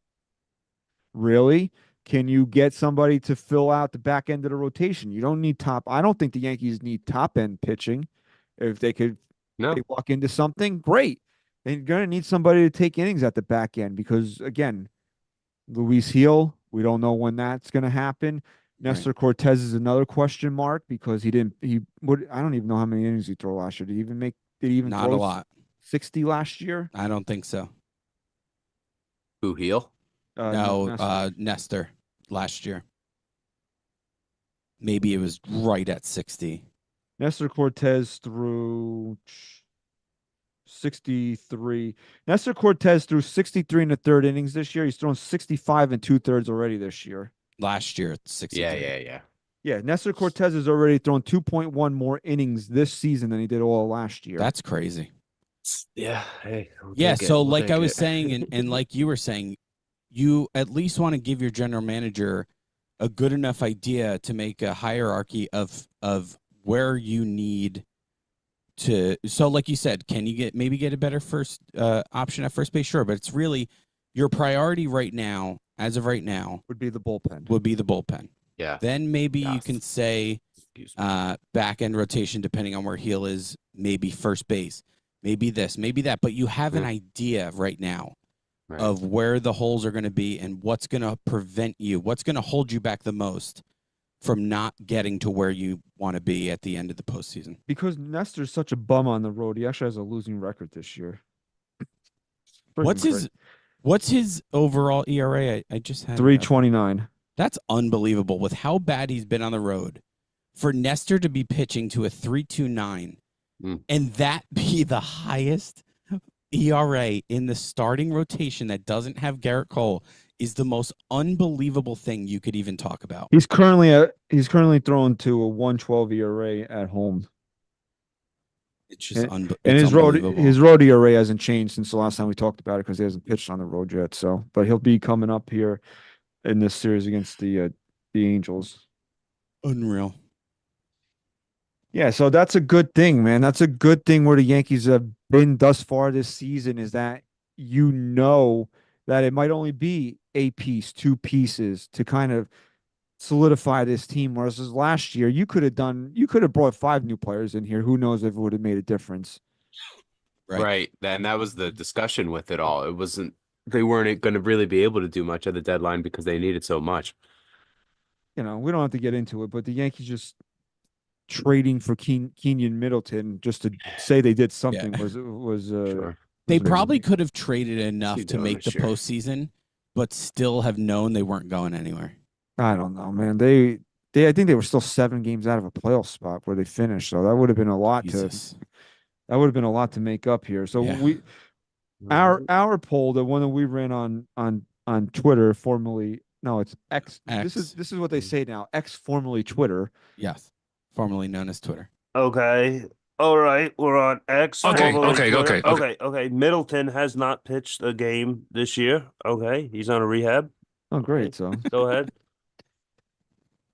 Really? Can you get somebody to fill out the back end of the rotation? You don't need top. I don't think the Yankees need top end pitching. If they could No. they walk into something, great. They're going to need somebody to take innings at the back end because, again, Luis Heel, we don't know when that's going to happen. Nestor Cortez is another question mark because I don't even know how many innings he threw last year. Did he even Not throw a lot. 60 last year? I don't think so. Who, Heel? No, Nestor. Nestor last year. Maybe it was right at 60. Nestor Cortez threw 63. Nestor Cortez threw 63 in the third innings this year. He's thrown 65 and 2/3 already this year. Last year, it's 63. Yeah. Yeah, Nestor Cortez has already thrown 2.1 more innings this season than he did all last year. That's crazy. Yeah. Hey. Yeah, so like I was saying, and like you were saying, you at least want to give your general manager a good enough idea to make a hierarchy of where you need to. So like you said, can you maybe get a better first option at first base? Sure, but it's really your priority right now, as of right now, would be the bullpen. would be the bullpen. Yeah. Then maybe you Yes. can say Excuse me. back end rotation, depending on where Heel is, maybe first base, maybe this, maybe that. But you have an idea right now Right. of where the holes are going to be and what's going to prevent you, what's going to hold you back the most from not getting to where you want to be at the end of the postseason. Because Nestor's such a bum on the road, he actually has a losing record this year. What's his overall ERA? I just had 3.29. That's unbelievable with how bad he's been on the road. For Nestor to be pitching to a 3.29 and that be the highest ERA in the starting rotation that doesn't have Garrett Cole is the most unbelievable thing you could even talk about. He's currently thrown to a 1.12 ERA at home. It's just And his road ERA hasn't changed since the last time we talked about it because he hasn't pitched on the road yet. So, but he'll be coming up here in this series against the Angels. Unreal. Yeah, so that's a good thing, man. That's a good thing where the Yankees have been thus far this season is that you know that it might only be a piece, two pieces to kind of solidify this team. Whereas last year, you could have brought 5 new players in here. Who knows if it would have made a difference? Right. And that was the discussion with it all. They weren't going to really be able to do much at the deadline because they needed so much. We don't have to get into it, but the Yankees just trading for Keenan Middleton just to say they did something was Sure. They probably could have traded enough Keep to doing make it, the sure. postseason, but still have known they weren't going anywhere. I don't know, man. I think they were still 7 games out of a playoff spot where they finished. So that would have been a lot to make up here. So Yeah. our poll, the one that we ran on Twitter, formerly it's X. X. This is what they say now. X, formerly Twitter. Yes. Formerly known as Twitter. Okay. All right. We're on X. Okay, formerly okay, Twitter. okay. Okay. Middleton has not pitched a game this year. Okay. He's on a rehab. Oh, great. So Go ahead.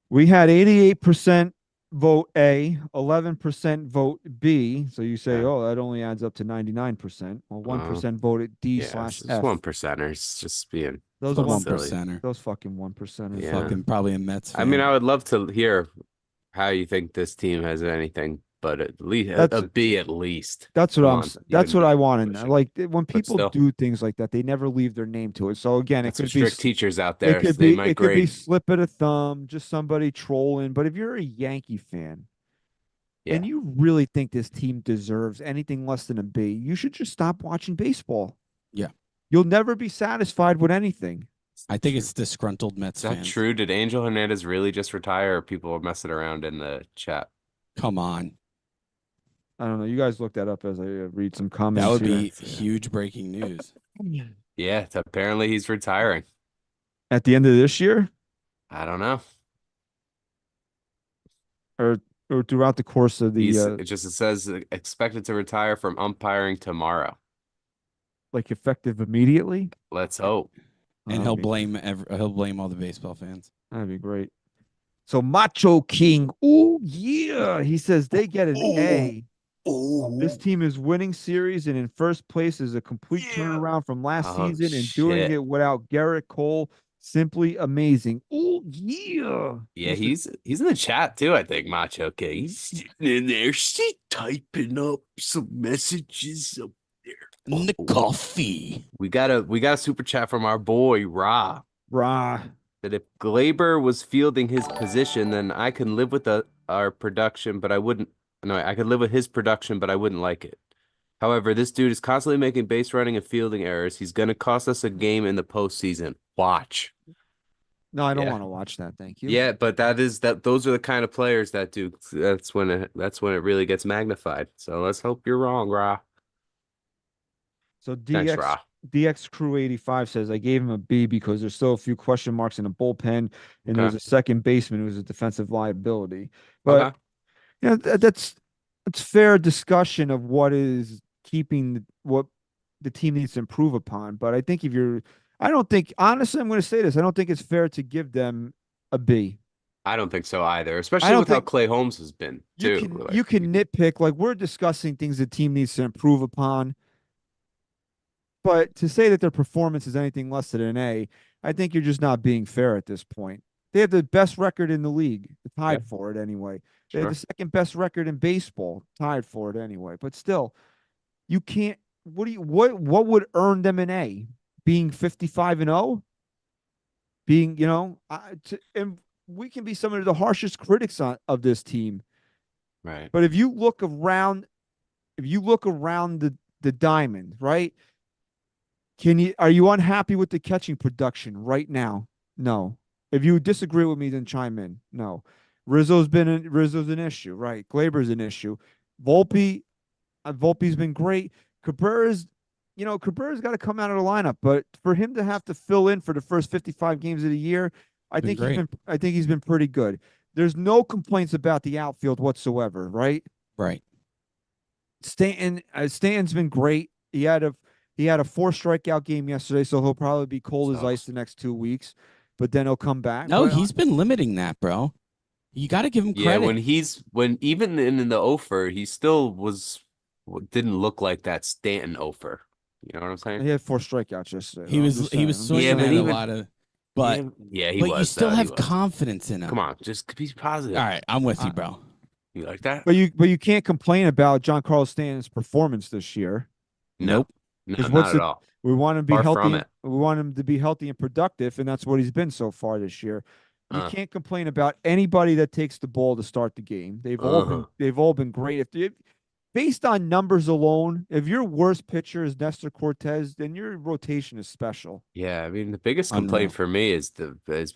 we had 88% vote A, 11% vote B. So you say, Yeah. that only adds up to 99%. Well, 1% voted D Yeah, slash it's F. 1%ers just being Those The are 1%er. Those fucking 1%ers. Yeah. Fucking probably a Mets fan. I mean, I would love to hear how you think this team has anything, but at least a B at least. That's what Come I'm. on, That's even what I want to know. pushing. Like when people still. do things like that, they never leave their name to it. So again, That's it some could be strict teachers out it there. could They be might it could be grade. slip of the thumb, just somebody trolling. But if you're a Yankee fan Yeah. and you really think this team deserves anything less than a B, you should just stop watching baseball. Yeah. You'll never be satisfied with anything. I think it's disgruntled Mets Is that fans. true? Did Angel Hernandez really just retire, or people are messing around in the chat? Come on. I don't know. You guys look that up as I read some comments. That would here. be huge breaking news. Yeah, apparently he's retiring. At the end of this year, I don't know. or or throughout the course of the It says expected to retire from umpiring tomorrow. like effective immediately. Let's hope. And That'd he'll blame all the baseball fans. that'd be great. So Macho King, oh yeah, he says they get an A. This team is winning series and in first place is a complete turnaround from last Oh, season and doing shit. it without Garrett Cole. Simply amazing. Oh yeah. Yeah, he's in the chat too, I think, Macho King. He's sitting in there, typing up some messages up there. The coffee. We got a super chat from our boy Ra. Rah. That if Glaber was fielding his position, then I can live with our production, but I wouldn't. No, I could live with his production, but I wouldn't like it. However, this dude is constantly making base running and fielding errors. He's going to cost us a game in the postseason. Watch. No, I don't Yeah. want to watch that. Thank you. Yeah, but those are the kind of players that do. That's when it really gets magnified. So let's hope you're wrong, Ra. So Thanks, Ra. DX Crew 85 says I gave him a B because there's still a few question marks in the bullpen, and there's a second baseman who's a defensive liability. But Okay. you know, that's fair discussion of what is keeping what the team needs to improve upon. But I think I don't think honestly, I'm going to say this. I don't think it's fair to give them a B. I don't think so either, I especially don't with how think- Clay Holmes has been You too. can Like, you can nitpick like we're discussing things the team needs to improve upon. But to say that their performance is anything less than an A, I think you're just not being fair at this point. They have the best record in the league, tied for it anyway. They have Sure. the second best record in baseball, tied for it anyway. But still, you can't. What would earn them an A? Being 55-0, being and we can be some of the harshest critics of this team. right. But if you look around the diamond, right? Are you unhappy with the catching production right now? No. If you disagree with me, then chime in. No. Rizzo's an issue, right? Glaber's an issue. Volpe's been great. Cabrera's got to come out of the lineup, but for him to have to fill in for the first 55 games of the year, I think he's been pretty good. There's no complaints about the outfield whatsoever, right? Right. Stanton's been great. He had a 4 strikeout game yesterday, so he'll probably be cold as ice the next 2 weeks, but then he'll come back. No, he's been limiting that, bro. You got to give him credit. Yeah, when even in the offer, he still didn't look like that Stanton offer. You know what I'm saying? He had 4 strikeouts yesterday. He was swinging at a lot of, but he but was. you still have he was. confidence in him. Come on, just be positive. All right, I'm with you, bro. You like that? But you can't complain about Giancarlo Stanton's performance this year. Nope. No, 'Cause not at all. We want him to be Far healthy. from it. We want him to be healthy and productive, and that's what he's been so far this year. You can't complain about anybody that takes the ball to start the game. They've all been great. Based on numbers alone, if your worst pitcher is Nestor Cortez, then your rotation is special. Yeah, I mean the biggest Unreal. complaint for me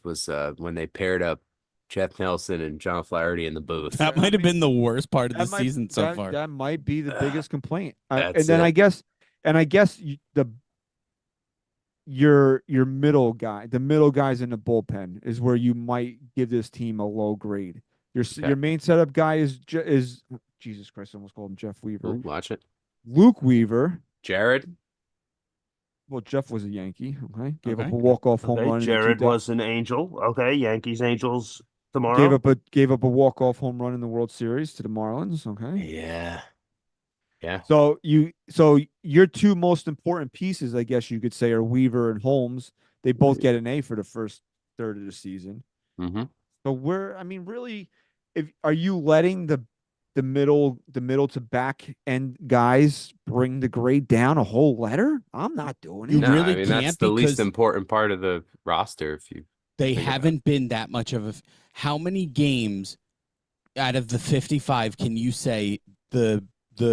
was when they paired up Jeff Nelson and John Flaherty in the booth. That might have been the worst part of the season so far. That might be the biggest complaint. That's I guess your middle guy, the middle guys in the bullpen is where you might give this team a low grade. Your main setup guy is Jesus Christ, I almost called him Jeff Weaver. Ooh, watch it. Luke Weaver. Jared. Well, Jeff was a Yankee. Okay, gave up Okay. a walk-off home run. Jared was an Angel. Okay, Yankees, Angels tomorrow. Gave up a walk-off home run in the World Series to the Marlins. Okay. Yeah. Yeah. So your 2 most important pieces, I guess you could say, are Weaver and Holmes. They both get an A for the first third of the season. Mm-hmm. So really, are you letting the middle to back end guys bring the grade down a whole letter? I'm not doing it. You No, really I mean can't that's the least because important part of the roster. If you they think about haven't been that much of a. How many games out of the 55 can you say the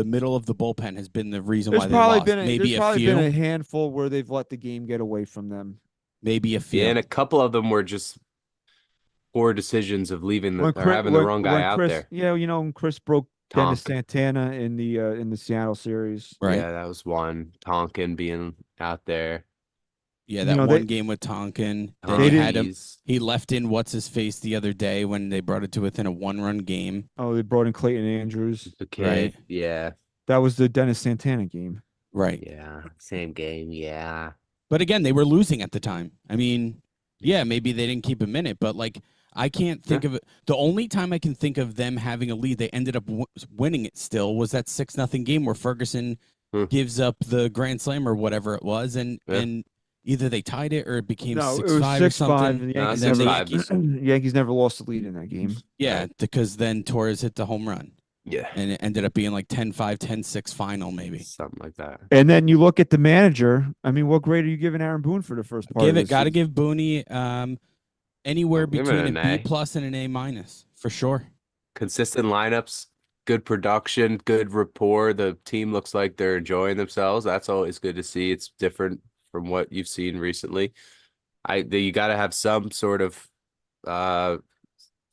middle of the bullpen has been the reason why they lost? Maybe a few. Been a handful where they've let the game get away from them. Maybe a few. Yeah, and a couple of them were just poor decisions of leaving or having the wrong guy out there. Yeah, when Chris broke Dennis Tonk. Santana in the Seattle series. Right. Yeah, that was one. Tonkin being out there. Yeah, You that know, one they- game with Tonkin. Then They you didn't- had him. Yankees. He left in what's his face the other day when they brought it to within a 1-run game. Oh, they brought in Clayton Andrews. The kid. Right. Yeah. That was the Dennis Santana game. Right. Yeah. Same game. Yeah. But again, they were losing at the time. I mean, yeah, maybe they didn't keep a minute, but like I can't think of it. The only time I can think of them having a lead, they ended up winning it still, was that 6-0 game where Ferguson gives up the grand slam or whatever it was, and either they tied it or it became No, 6-5 it was or 6-5. something. And the No, Yankees, then the never, Yankees- Yankees never lost the lead in that game. Yeah, because then Torres hit the home run, Yeah. and it ended up being like 10-5, 10-6 final maybe. Something like that. And then you look at the manager. I mean, what grade are you giving Aaron Boone for the first part? Got to season? give Booney anywhere I'll give it between an a A. B+ and an A- for sure. Consistent lineups, good production, good rapport. The team looks like they're enjoying themselves. That's always good to see. It's different from what you've seen recently. You got to have some sort of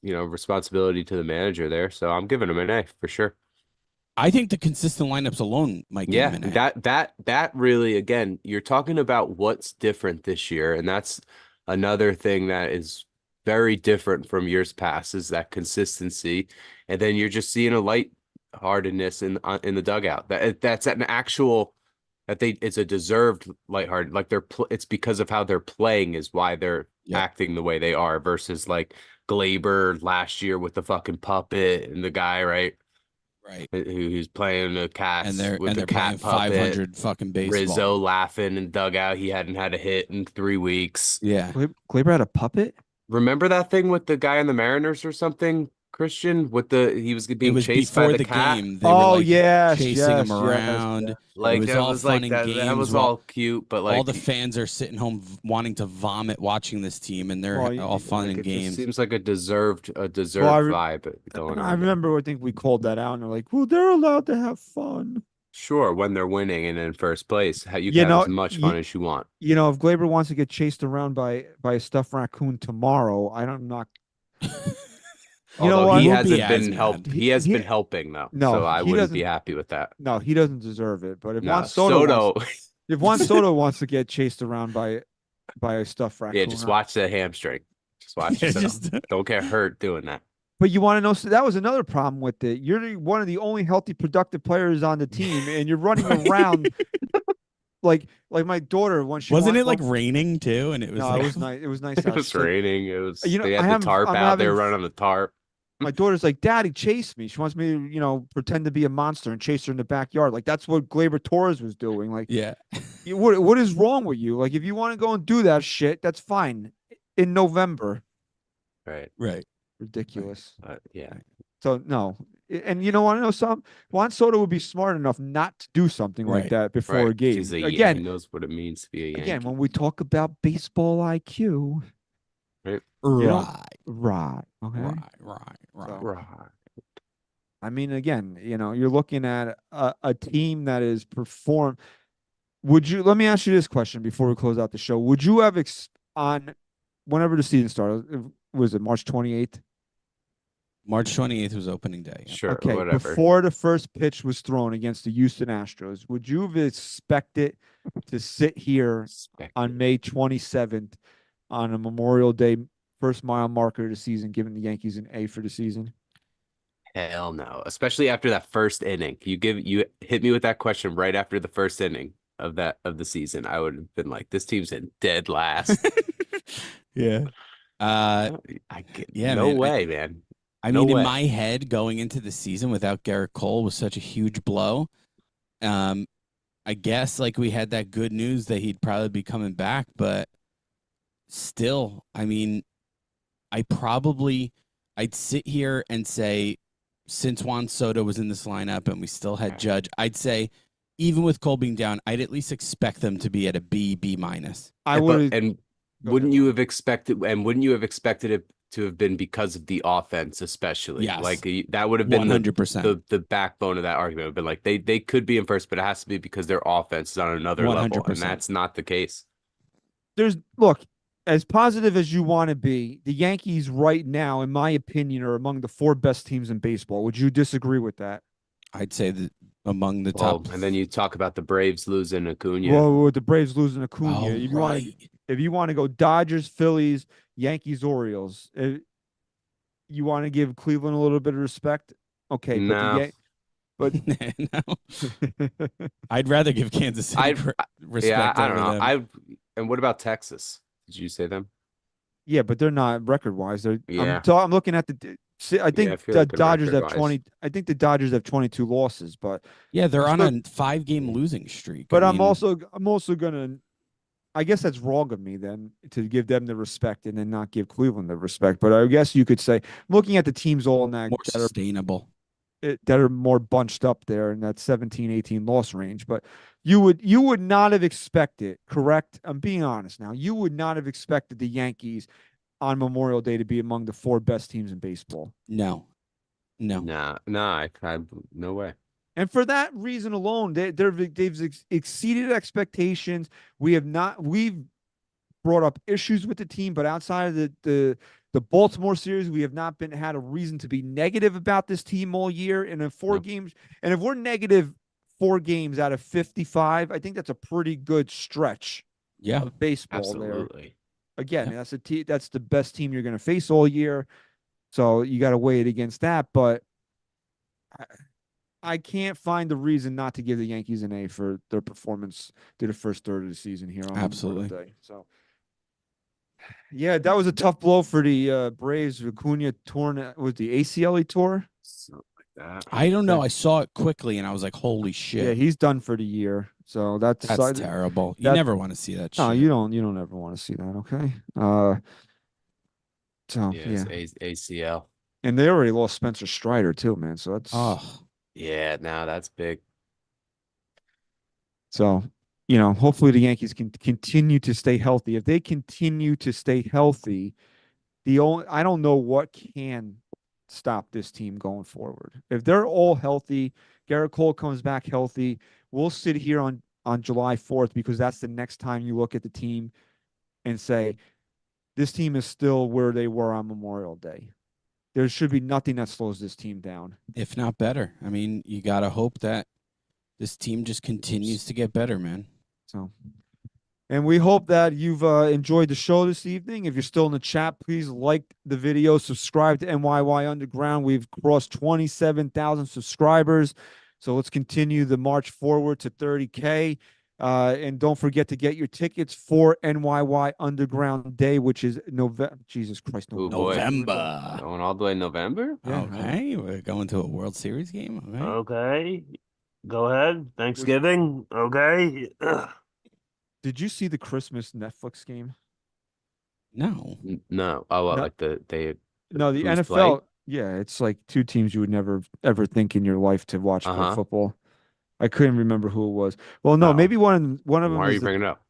responsibility to the manager there. So I'm giving him an A for sure. I think the consistent lineups alone might give Yeah, him an A. that really, again, you're talking about what's different this year, and that's another thing that is very different from years past is that consistency, and then you're just seeing a lightheartedness in the dugout. That's an actual it's a deserved lighthearted, like it's because of how they're playing is why they're acting the way they are versus like Glaber last year with the fucking puppet and the guy right who's playing the cat And they're with the playing cat puppet. 500 fucking baseball. Rizzo laughing in dugout. He hadn't had a hit in 3 weeks. Yeah. Glaber had a puppet. Remember that thing with the guy in the Mariners or something, Christian? He was It being was chased before by the the cat. game. They Oh, were like yes, chasing yes, him yes, around. yes. Like it was that all was fun like and that. games. That was while all cute, but like all the fans are sitting home wanting to vomit watching this team, and they're Well, all fun like, and it just games. seems like a deserved Well, vibe going on. I remember. I think we called that out, and they're like, "Well, they're allowed to have fun." Sure, when they're winning and in first place, you You can know, have as much fun as you want. You know, if Glaber wants to get chased around by a stuffed raccoon tomorrow, I'm not. You know Although what? he Won't be hasn't as been mad. helped. He has He- been helping though. No, so I he wouldn't be doesn't- happy with that. No, he doesn't deserve it. But if No, Juan Soto, Soto, if Juan Soto wants to get chased around by a stuffed raccoon, yeah, just watch the hamstring. Just watch Yeah, yourself. just- Don't get hurt doing that. But you want to know? So that was another problem with it. You're one of the only healthy, productive players on the team, and you're running around like my daughter when she Wasn't wanted- it like raining too? And it was No, like, it was nice. It was nice. It out. was She's like- raining. It was. You know, They I had have- the tarp I'm out. They were having- running on the tarp. My daughter's like, "Daddy, chase me." She wants me to, pretend to be a monster and chase her in the backyard. Like that's what Glaber Torres was doing. Like, yeah. what is wrong with you? Like, if you want to go and do that shit, that's fine. In November, Right. Right. ridiculous. Yeah. So no, and you know want to know something? Juan Soto would be smart enough not to do something like Right. that before Right. a game. He Again, knows what it means to be a Yankee. again, when we talk about baseball IQ, Right. right? Okay. Right. Right. I mean, again, you're looking at a team that is performed. Let me ask you this question before we close out the show. Would you have on whenever the season started, was it March 28th? March 28th was opening day. Sure. Okay, Whatever. before the first pitch was thrown against the Houston Astros, would you have expected to sit here on May 27th on a Memorial Day first mile marker of the season, giving the Yankees an A for the season? Hell no. Especially after that first inning. You hit me with that question right after the first inning of the season. I would have been like, this team's in dead last. Yeah. Yeah, no man, way, man. I No mean, way. in my head, going into the season without Garrett Cole was such a huge blow. I guess like we had that good news that he'd probably be coming back, but still, I mean, I'd sit here and say, since Juan Soto was in this lineup and we still had Judge, I'd say, even with Cole being down, I'd at least expect them to be at a B-. I would. And wouldn't you have expected it to have been because of the offense, especially? Yes. Like that would have been 100%. the backbone of that argument. Would been like they could be in first, but it has to be because their offense is on another level, 100%. and that's not the case. Look, as positive as you want to be, the Yankees right now, in my opinion, are among the 4 best teams in baseball. Would you disagree with that? I'd say that among the Well, top. and then you talk about the Braves losing Acuna. Well, with the Braves losing Acuna, Oh, if you want right. to, if you want to go Dodgers, Phillies, Yankees, Orioles, you want to give Cleveland a little bit of respect, okay, but No, but No. I'd rather give Kansas City respect I don't over know. them. And what about Texas? Did you say them? yeah, but they're not record wise. Yeah. I'm looking at I Yeah, think I feel the like good Dodgers have record-wise. 20. I think the Dodgers have 22 losses, but Yeah, they're I'm on still, a 5-game losing streak. but I I'm mean, also gonna. I guess that's wrong of me then to give them the respect and then not give Cleveland the respect. But I guess you could say, looking at the teams all in more sustainable. that are more bunched up there in that 17, 18 loss range. But you would not have expected, correct? I'm being honest now. You would not have expected the Yankees on Memorial Day to be among the 4 best teams in baseball. No. Nah, no way. And for that reason alone, they've exceeded expectations. We've brought up issues with the team, but outside of the Baltimore series, we have not had a reason to be negative about this team all year. And in 4 games, and if we're negative 4 games out of 55, I think that's a pretty good stretch Yeah. of baseball there. Absolutely. Again, Yep. that's the best team you're going to face all year. So you got to weigh it against that, but I can't find the reason not to give the Yankees an A for their performance through the first third of the season here on Absolutely. Memorial Day. So, yeah, that was a tough blow for the Braves. Acuna torn with the ACL he tore. Something like that. I don't know. I saw it quickly and I was like, holy shit. Yeah, he's done for the year. So that's terrible. You that- never want to see that No, shit. you don't ever want to see that. Okay. So Yeah, yeah, it's ACL. and they already lost Spencer Strider too, man. So that's Oh, Yeah, now that's big. so. Hopefully the Yankees can continue to stay healthy. If they continue to stay healthy, I don't know what can stop this team going forward. If they're all healthy, Garrett Cole comes back healthy, we'll sit here on July 4th because that's the next time you look at the team and say, this team is still where they were on Memorial Day. There should be nothing that slows this team down. if not better. I mean, you got to hope that this team just continues to get better, man. So, and we hope that you've enjoyed the show this evening. If you're still in the chat, please like the video, subscribe to NYY Underground. We've crossed 27,000 subscribers. So let's continue the march forward to 30K. And don't forget to get your tickets for NYY Underground Day, which is November. Jesus Christ, Ooh, boy. November. Going all the way in November? Yeah, Okay, we're going to a World Series game. Okay. Okay. Go ahead. Thanksgiving. Okay. Did you see the Christmas Netflix game? No. No. Oh, well, No. like they No, the who's NFL. playing? Yeah, it's like 2 teams you would never ever think in your life to watch play Uh-huh. football. I couldn't remember who it was. Well, no, Oh. maybe one of them Why are is you bringing it up?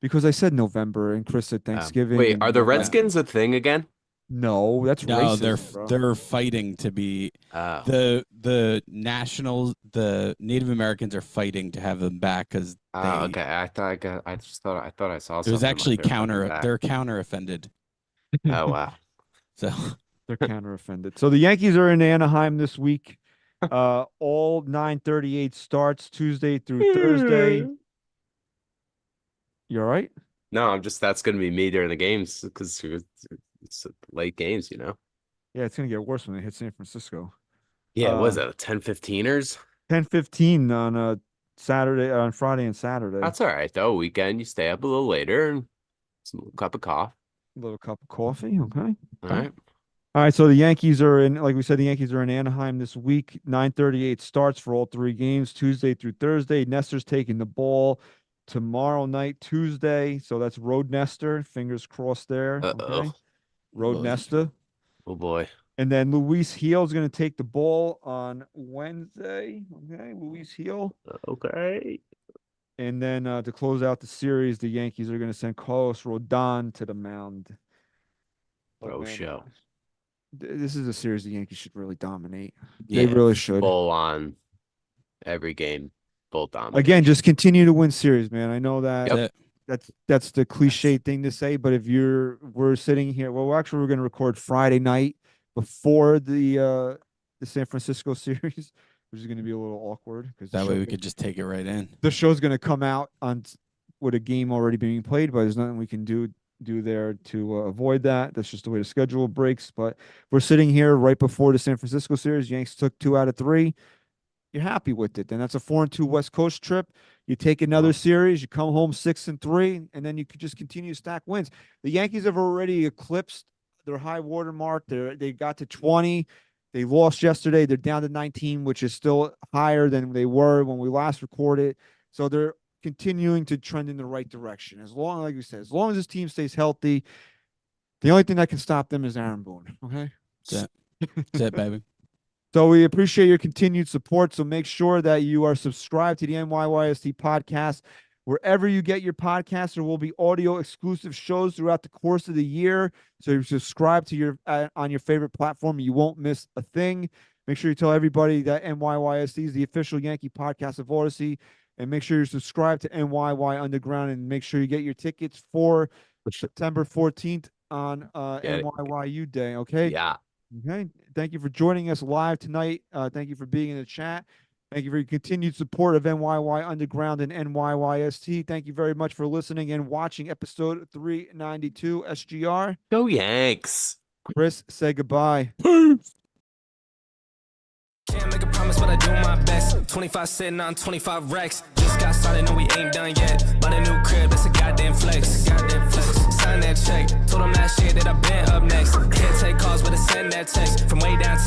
because I said November and Chris said Thanksgiving. Wait, and are the November. Redskins a thing again? No, that's No, racist, bro. they're fighting to be Oh. the nationals. The Native Americans are fighting to have them back because Oh, okay. I thought I thought I saw it something. was actually like they're fighting back. they're counter offended. Oh wow. So They're counter offended. So the Yankees are in Anaheim this week. All 9:38 starts Tuesday through Thursday. You all right? No, that's gonna be me during the games because it's late games, you know. Yeah, it's gonna get worse when they hit San Francisco. Yeah, what is that? 10-15ers? 10:15 on Saturday, on Friday and Saturday. That's all right though. Weekend, you stay up a little later and some cup of coffee. A little cup of coffee, okay. All right. All right, so the Yankees are in, like we said, the Yankees are in Anaheim this week. 9:38 starts for all 3 games, Tuesday through Thursday. Nestor's taking the ball tomorrow night, Tuesday. So that's Road Nestor. Fingers crossed there. Uh-oh. Okay. Road Boy. Nestor. Oh boy. And then Luis Heel is going to take the ball on Wednesday. Okay, Luis Heel. Okay. And then to close out the series, the Yankees are going to send Carlos Rodon to the mound. But, Oh, man, show. this is a series the Yankees should really dominate. yeah, They really should. Full on every game, full domination. Again, just continue to win series, man. I know that Yep. that's the cliche thing to say, but if we're sitting here, well, actually, we're going to record Friday night before the San Francisco series. which is going to be a little awkward because That way we could just take it right in. the show's going to come out on with a game already being played, but there's nothing we can do there to avoid that. That's just the way the schedule breaks. But we're sitting here right before the San Francisco series. Yanks took 2 out of 3. You're happy with it. Then that's a 4-2 West Coast trip. You take another series, you come home 6-3, and then you could just continue to stack wins. The Yankees have already eclipsed their high water mark. They got to 20. They lost yesterday. They're down to 19, which is still higher than they were when we last recorded. So they're continuing to trend in the right direction. As long, like we said, as long as this team stays healthy, the only thing that can stop them is Aaron Boone. Okay. That's it, baby. So we appreciate your continued support. So make sure that you are subscribed to the NYYST podcast. Wherever you get your podcasts, there will be audio exclusive shows throughout the course of the year. So you subscribe to your on your favorite platform. You won't miss a thing. Make sure you tell everybody that NYYST is the official Yankee podcast of Odyssey. And make sure you subscribe to NYY Underground and make sure you get your tickets for September 14th on NYYU Day. Okay. Yeah. Okay. Thank you for joining us live tonight. Thank you for being in the chat. Thank you for your continued support of NYY Underground and NYYST. Thank you very much for listening and watching episode 392 SGR. Go Yanks. Chris, say goodbye. Can't make a promise, but I do my best. 25 sitting on 25 racks. Just got started, no, we ain't done yet. Bought a new crib, that's a goddamn flex. Sign that check. Told them last year that I've been up next. Can't take calls, but I send that text from way down.